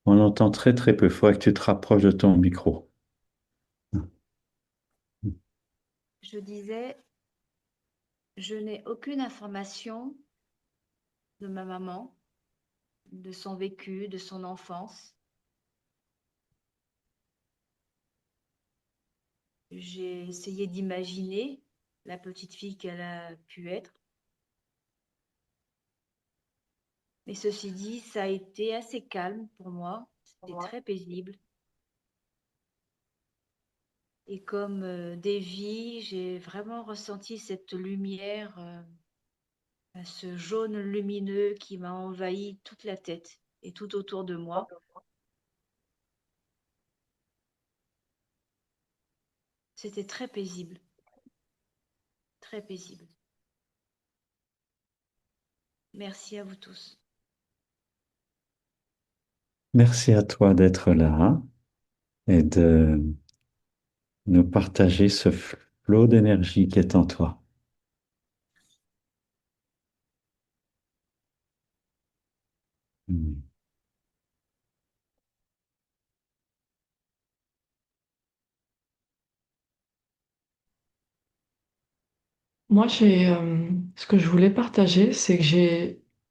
On entend très très peu. Il faudrait que tu te rapproches de ton micro. Je disais, je n'ai aucune information de ma maman, de son vécu, de son enfance. J'ai essayé d'imaginer la petite fille qu'elle a pu être. Mais ceci dit, ça a été assez calme pour moi. C'était très paisible. Et comme Davy, j'ai vraiment ressenti cette lumière, ce jaune lumineux qui m'a envahi toute la tête et tout autour de moi. C'était très paisible, très paisible. Merci à vous tous. Merci à toi d'être là et de nous partager ce flot d'énergie qui est en toi. Mm. Moi, ce que je voulais partager, c'est que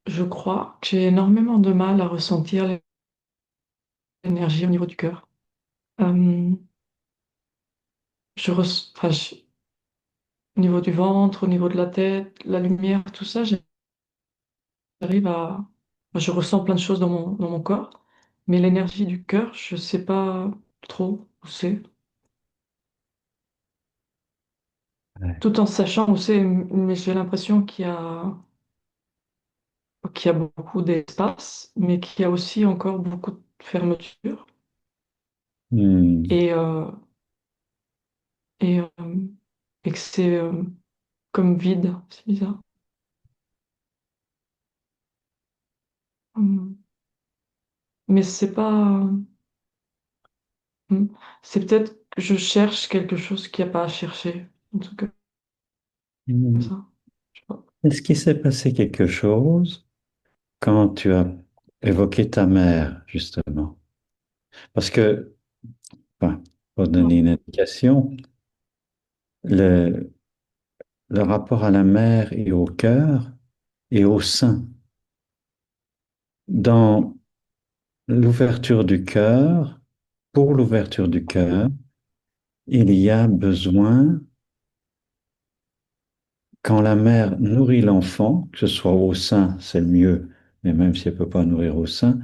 je crois que j'ai énormément de mal à ressentir l'énergie au niveau du cœur. Euh, au niveau du ventre, au niveau de la tête, la lumière, tout ça, j'arrive à, je ressens plein de choses dans mon corps, mais l'énergie du cœur, je sais pas trop où c'est. Ouais. Tout en sachant où c'est, mais j'ai l'impression qu'il y a beaucoup d'espace, mais qu'il y a aussi encore beaucoup de fermeture. Mm. Et, euh, et, euh, et que c'est comme vide, c'est bizarre. Hum. Mais c'est pas. C'est peut-être que je cherche quelque chose qu'il n'y a pas à chercher. En tout cas, comme Mm. ça. Je sais pas. Est-ce qu'il s'est passé quelque chose quand tu as évoquer ta mère, justement. Parce que, enfin, pour donner une indication, le, le rapport à la mère et au cœur et au sein. Dans l'ouverture du cœur, pour l'ouverture du cœur, il y a besoin, quand la mère nourrit l'enfant, que ce soit au sein, c'est le mieux, mais même si elle ne peut pas nourrir au sein,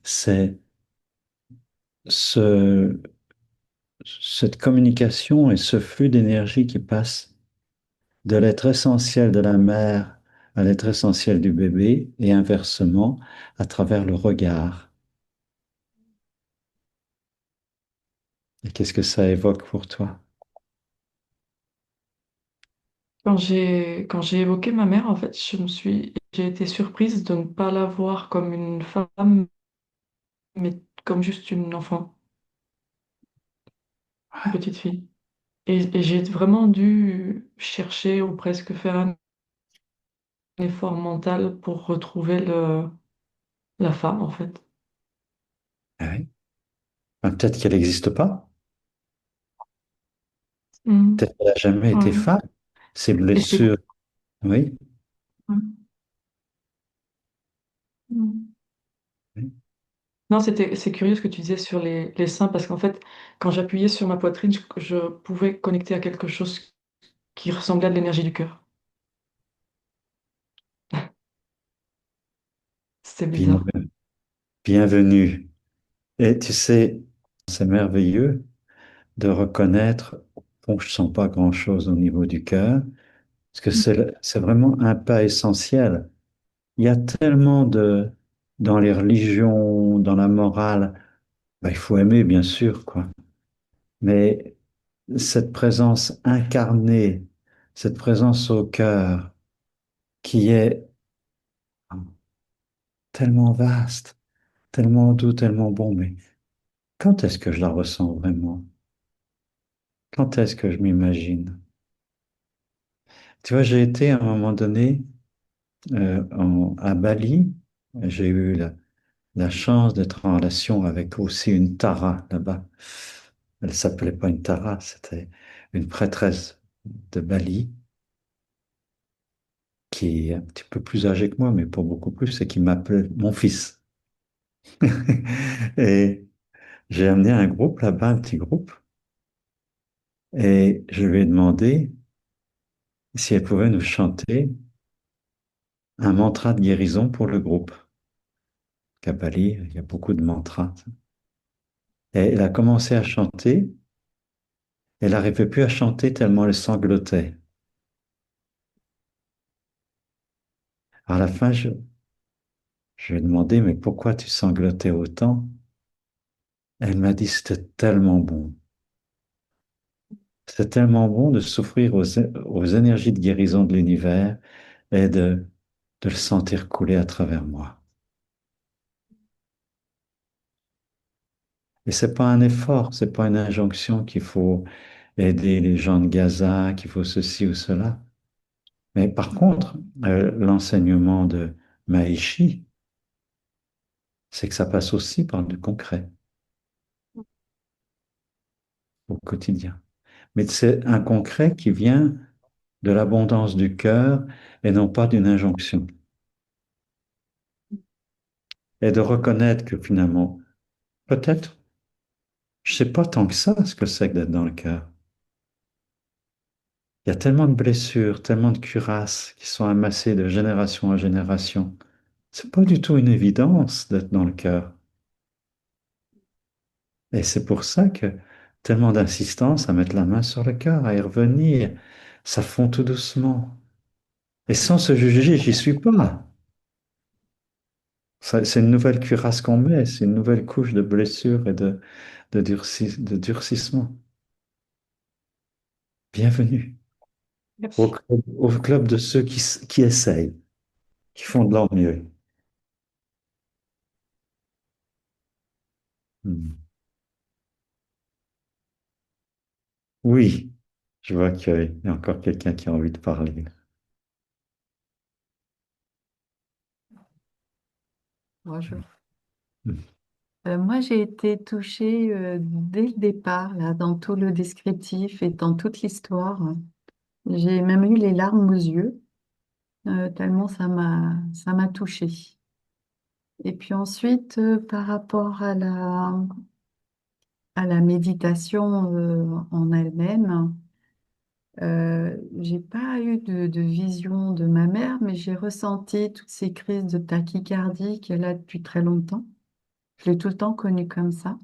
c'est ce, cette communication et ce flux d'énergie qui passe de l'être essentiel de la mère à l'être essentiel du bébé et inversement à travers le regard. Et qu'est-ce que ça évoque pour toi? Quand j'ai évoqué ma mère, en fait, j'ai été surprise de ne pas la voir comme une femme, mais comme juste une enfant, une petite fille. Et j'ai vraiment dû chercher ou presque faire un effort mental pour retrouver la femme, en fait. Ah oui. Ah, peut-être qu'elle n'existe pas, Mm. peut-être qu'elle n'a jamais été Ouais. femme. Ces Et c'est... blessures, oui. Ouais. Mm. Oui. Non, c'est curieux ce que tu disais sur les seins, parce qu'en fait, quand j'appuyais sur ma poitrine, je pouvais connecter à quelque chose qui ressemblait à de l'énergie du cœur. C'était Bien- bizarre. Bienvenue. Et tu sais, c'est merveilleux de reconnaître, bon, je sens pas grand-chose au niveau du cœur, parce que c'est vraiment un pas essentiel. Il y a tellement dans les religions, dans la morale, ben, il faut aimer, bien sûr, quoi. Mais cette présence incarnée, cette présence au cœur, qui est tellement vaste, tellement doux, tellement bon, mais quand est-ce que je la ressens vraiment? Quand est-ce que je m'imagine? Tu vois, j'ai été à un moment donné à Bali. J'ai eu la chance d'être en relation avec aussi une Tara là-bas. Elle s'appelait pas une Tara, c'était une prêtresse de Bali qui est un petit peu plus âgée que moi, mais pas beaucoup plus, et qui m'appelait mon fils. Et j'ai amené un groupe là-bas, un petit groupe, et je lui ai demandé si elle pouvait nous chanter un mantra de guérison pour le groupe. Qu'à Bali, il y a beaucoup de mantras. Et elle a commencé à chanter. Elle n'arrivait plus à chanter tellement elle sanglotait. À la fin, je lui ai demandé, mais pourquoi tu sanglotais autant? Elle m'a dit, c'était tellement bon. C'était tellement bon de souffrir aux énergies de guérison de l'univers et de le sentir couler à travers moi. Et c'est pas un effort, c'est pas une injonction qu'il faut aider les gens de Gaza, qu'il faut ceci ou cela. Mais par contre, l'enseignement de Maharishi, c'est que ça passe aussi par du concret au quotidien. Mais c'est un concret qui vient de l'abondance du cœur et non pas d'une injonction. Et de reconnaître que finalement, peut-être, je sais pas tant que ça ce que c'est que d'être dans le cœur. Il y a tellement de blessures, tellement de cuirasses qui sont amassées de génération en génération. C'est pas du tout une évidence d'être dans le cœur. Et c'est pour ça que tellement d'insistance à mettre la main sur le cœur, à y revenir. Ça fond tout doucement. Et sans se juger, j'y suis pas. C'est une nouvelle cuirasse qu'on met, c'est une nouvelle couche de blessure et de durcissement. Bienvenue Merci. au club de ceux qui essayent, qui font de leur mieux. Hmm. Oui, je vois qu'il y a encore quelqu'un qui a envie de parler. Bonjour. Mm. Moi, j'ai été touchée dès le départ, là, dans tout le descriptif et dans toute l'histoire. J'ai même eu les larmes aux yeux, tellement ça m'a touchée. Et puis ensuite, par rapport à la méditation en elle-même, j'ai pas eu de vision de ma mère, mais j'ai ressenti toutes ces crises de tachycardie qu'elle a depuis très longtemps. Je l'ai tout le temps connue comme ça.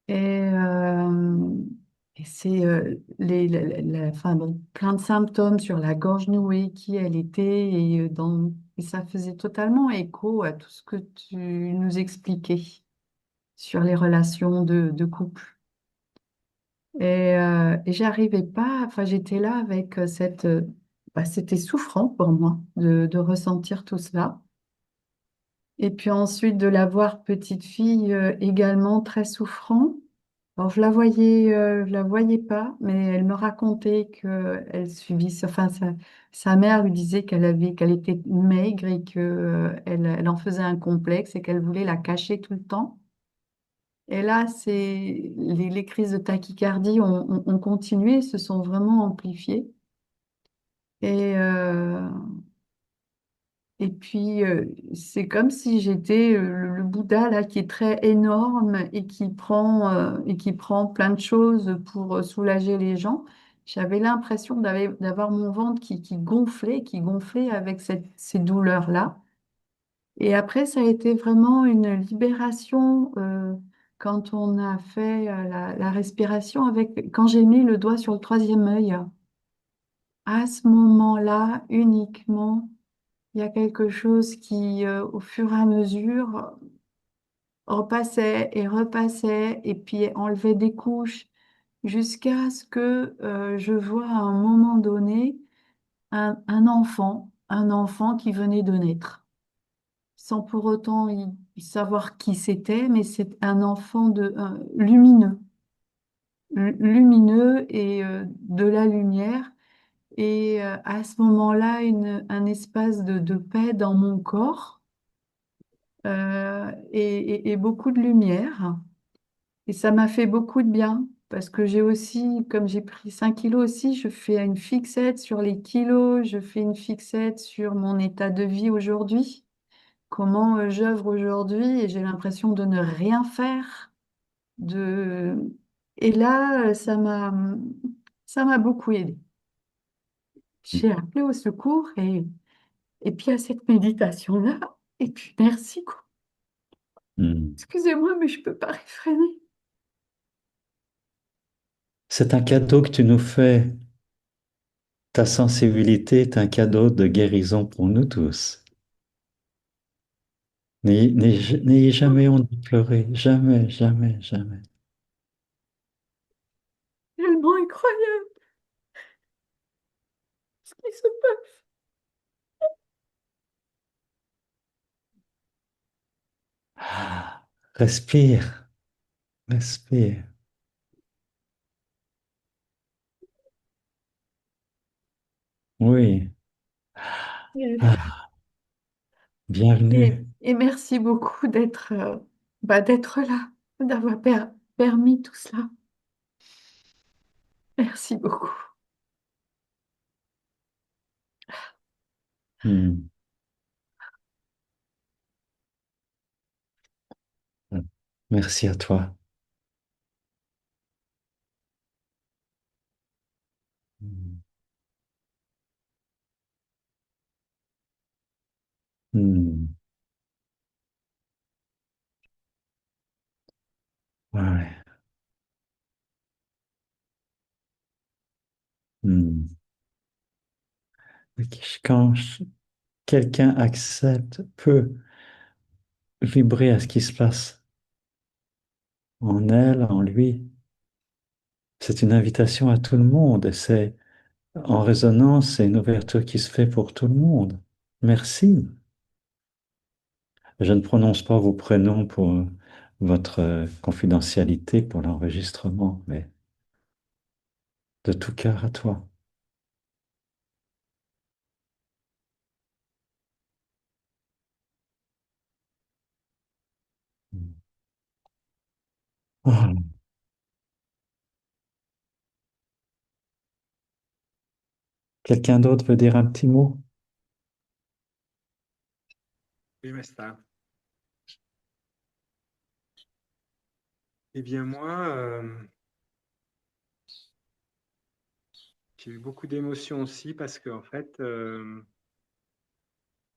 Et, et c'est enfin, bon, plein de symptômes sur la gorge nouée, qui elle était, et ça faisait totalement écho à tout ce que tu nous expliquais sur les relations de couple. Et j'arrivais pas, enfin j'étais là avec bah, c'était souffrant pour moi de ressentir tout cela. Et puis ensuite de la voir petite fille également très souffrant. Alors je la voyais pas, mais elle me racontait que elle subissait, enfin sa mère lui disait qu'elle était maigre et que elle en faisait un complexe et qu'elle voulait la cacher tout le temps. Et là, les crises de tachycardie ont continué, se sont vraiment amplifiées. Et, euh, et puis, c'est comme si j'étais le Bouddha là, qui est très énorme et qui prend plein de choses pour soulager les gens. J'avais l'impression d'avoir mon ventre qui gonflait avec ces douleurs-là. Et après, ça a été vraiment une libération quand on a fait la respiration quand j'ai mis le doigt sur le troisième œil. À ce moment-là, uniquement, il y a quelque chose qui, au fur et à mesure, repassait et repassait et puis enlevait des couches jusqu'à ce que je vois à un moment donné un enfant qui venait de naître, sans pour autant savoir qui c'était, mais c'est un enfant lumineux, lumineux et de la lumière. Et à ce moment-là, un espace de paix dans mon corps et beaucoup de lumière. Et ça m'a fait beaucoup de bien parce que j'ai aussi, comme j'ai pris 5 kilos aussi, je fais une fixette sur les kilos, je fais une fixette sur mon état de vie aujourd'hui, comment j'œuvre aujourd'hui et j'ai l'impression de ne rien faire. De... Et là, ça m'a beaucoup aidé. J'ai appelé au secours et puis à cette méditation-là, et puis merci, quoi. Mm. Excusez-moi, mais je peux pas réfréner. C'est un cadeau que tu nous fais. Ta sensibilité est un cadeau de guérison pour nous tous. N'ayez jamais honte de pleurer. Jamais, jamais, jamais. Tellement incroyable ce qui se passe. Ah, respire, respire. Oui. Ah, bienvenue. Et merci beaucoup d'être là, d'avoir permis tout cela. Merci beaucoup. Mm. Merci à toi. Mm. Mm. Ouais. Mm. Quand quelqu'un accepte, peut vibrer à ce qui se passe en elle, en lui, c'est une invitation à tout le monde. Et c'est en résonance, c'est une ouverture qui se fait pour tout le monde. Merci. Je ne prononce pas vos prénoms pour votre confidentialité pour l'enregistrement, mais de tout cœur à toi. Ah, quelqu'un d'autre veut dire un petit mot? Oui, Mesta. Eh bien, moi, j'ai eu beaucoup d'émotions aussi parce qu'en fait,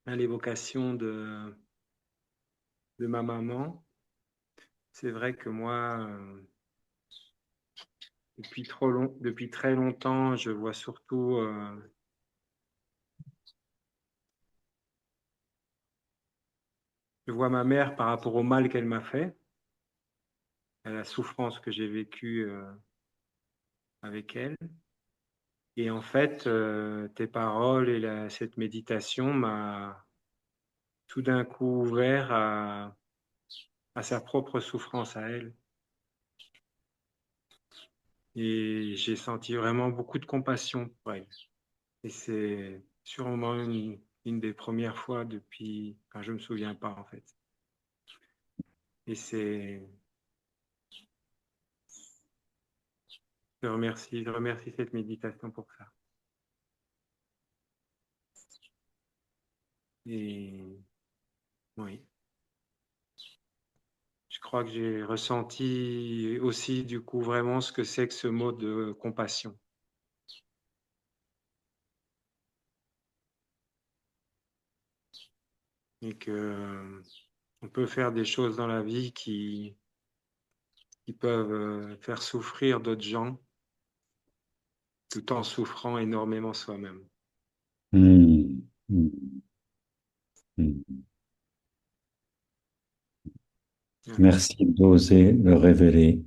à l'évocation de ma maman, c'est vrai que moi, depuis très longtemps, je vois surtout, je vois ma mère par rapport au mal qu'elle m'a fait, à la souffrance que j'ai vécue avec elle. Et en fait, tes paroles et cette méditation m'a tout d'un coup ouvert à sa propre souffrance à elle. Et j'ai senti vraiment beaucoup de compassion pour elle. Et c'est sûrement une des premières fois depuis, enfin, je me souviens pas en fait. Et je remercie cette méditation pour ça. Et oui, je crois que j'ai ressenti aussi du coup vraiment ce que c'est que ce mot de compassion. Et que on peut faire des choses dans la vie qui peuvent faire souffrir d'autres gens tout en souffrant énormément soi-même. Hmm, hmm, hmm. Merci. Merci d'oser le révéler.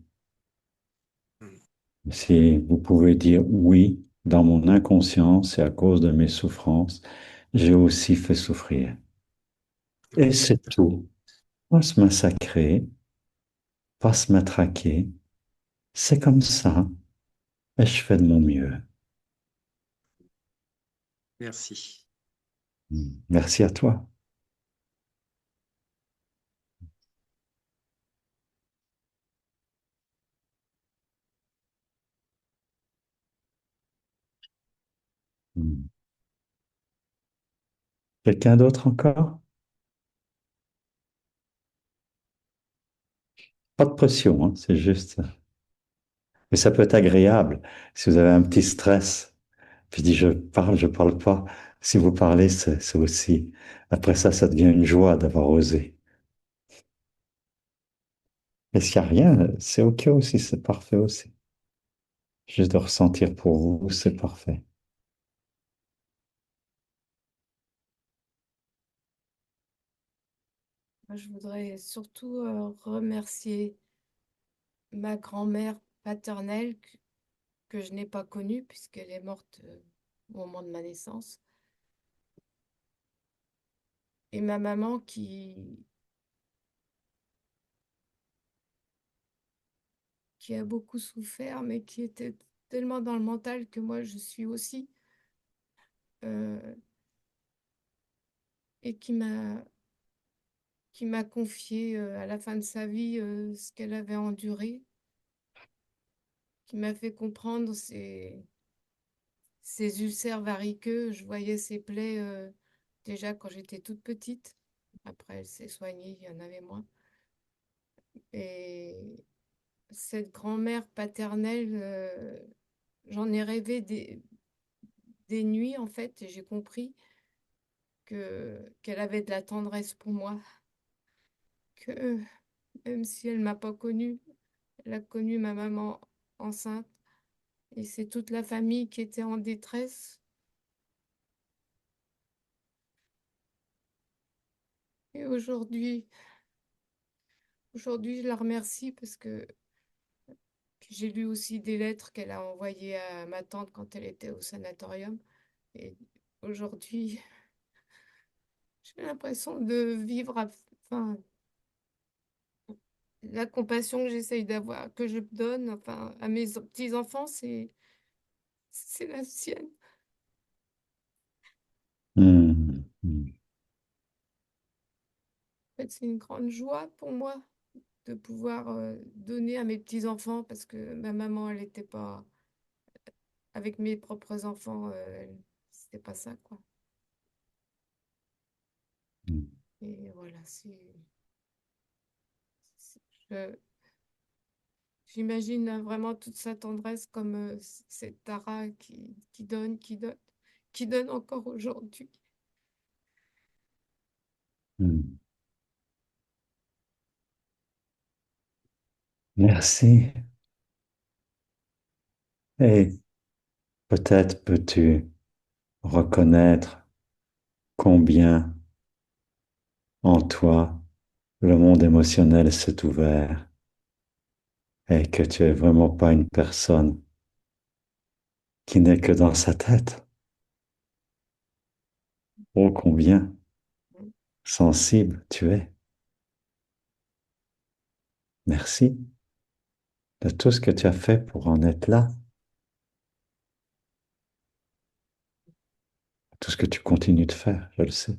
Si vous pouvez dire oui, dans mon inconscience et à cause de mes souffrances, j'ai aussi fait souffrir. Et Oui, c'est tout. Pas se massacrer, pas se matraquer. C'est comme ça et je fais de mon mieux. merci. Merci à toi. Quelqu'un d'autre encore? Pas de pression, hein, c'est juste. Mais ça peut être agréable si vous avez un petit stress. Puis dis, je parle pas. Si vous parlez, c'est aussi. Après ça, ça devient une joie d'avoir osé. Et s'il n'y a rien, c'est OK aussi, c'est parfait aussi. Juste de ressentir pour vous, c'est parfait. Moi, je voudrais surtout remercier ma grand-mère paternelle que je n'ai pas connue puisqu'elle est morte au moment de ma naissance. Et ma maman qui a beaucoup souffert, mais qui était tellement dans le mental que moi, je suis aussi. euh, et qui m'a confié à la fin de sa vie ce qu'elle avait enduré, qui m'a fait comprendre ses ulcères variqueux. Je voyais ses plaies déjà quand j'étais toute petite. Après, elle s'est soignée, il y en avait moins. Et cette grand-mère paternelle, j'en ai rêvé des nuits, en fait, et j'ai compris qu'elle avait de la tendresse pour moi, que même si elle m'a pas connue, elle a connu ma maman enceinte. Et c'est toute la famille qui était en détresse. Et aujourd'hui, je la remercie parce que j'ai lu aussi des lettres qu'elle a envoyées à ma tante quand elle était au sanatorium. Et aujourd'hui, j'ai l'impression de vivre, enfin, la compassion que j'essaye d'avoir, que je donne, enfin, à mes petits-enfants, c'est la sienne. Hmm, hmm. En fait, c'est une grande joie pour moi de pouvoir donner à mes petits-enfants parce que ma maman, elle n'était pas avec mes propres enfants, c'était pas ça, quoi. Mm. Et voilà, je- j'imagine vraiment toute sa tendresse comme cette Tara qui donne encore aujourd'hui. Mm. Merci. Et peut-être peux-tu reconnaître combien en toi le monde émotionnel s'est ouvert et que tu es vraiment pas une personne qui n'est que dans sa tête. Oh, combien sensible tu es. Merci de tout ce que tu as fait pour en être là, tout ce que tu continues de faire, je le sais.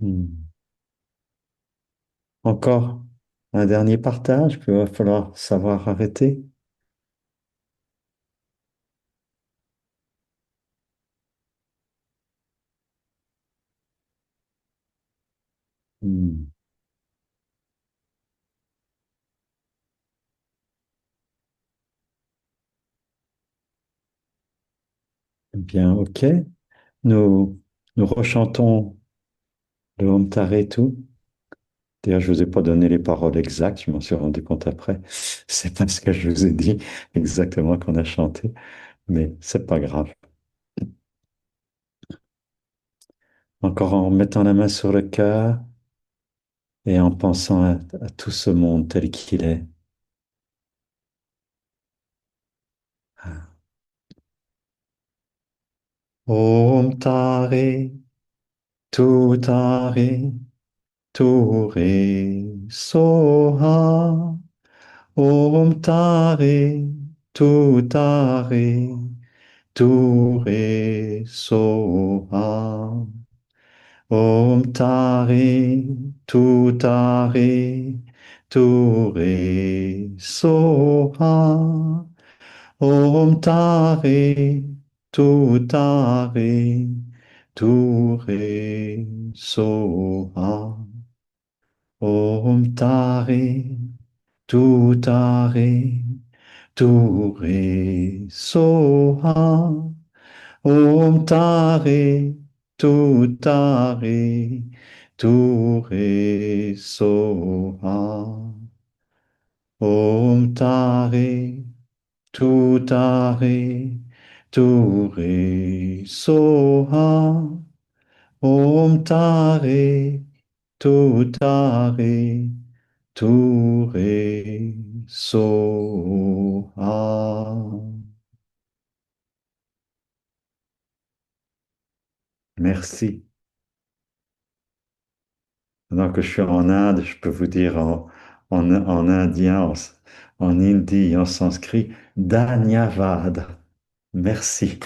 Hmm. Encore un dernier partage, puis il va falloir savoir arrêter. Hmm. Bien, ok. Nous, nous rechantons le Om Tare Tu. D'ailleurs, je ne vous ai pas donné les paroles exactes, je m'en suis rendu compte après. C'est pas ce que je vous ai dit exactement qu'on a chanté, mais c'est pas grave. Encore en mettant la main sur le cœur et en pensant à tout ce monde tel qu'il est. Om Tare, Tu Tare, Tu Re Soha. Om Tare, Tu Tare, Tu Re Soha. Om Tare, Tu Tare, Tu Re Soha. Om Tare, Tu Tare, Tu Re Soha. Om Tare, Tu Tare, Tu Re Soha. Om Tare, Tu Tare, Tu Re Soha. Om Tare, Tu Tare, Tu Re Soha. Om Tare, Tu Tare, Tu Re Soha. Merci. Maintenant que je suis en Inde, je peux vous dire en indien, en hindi, en sanskrit, Dhanyavad. Merci.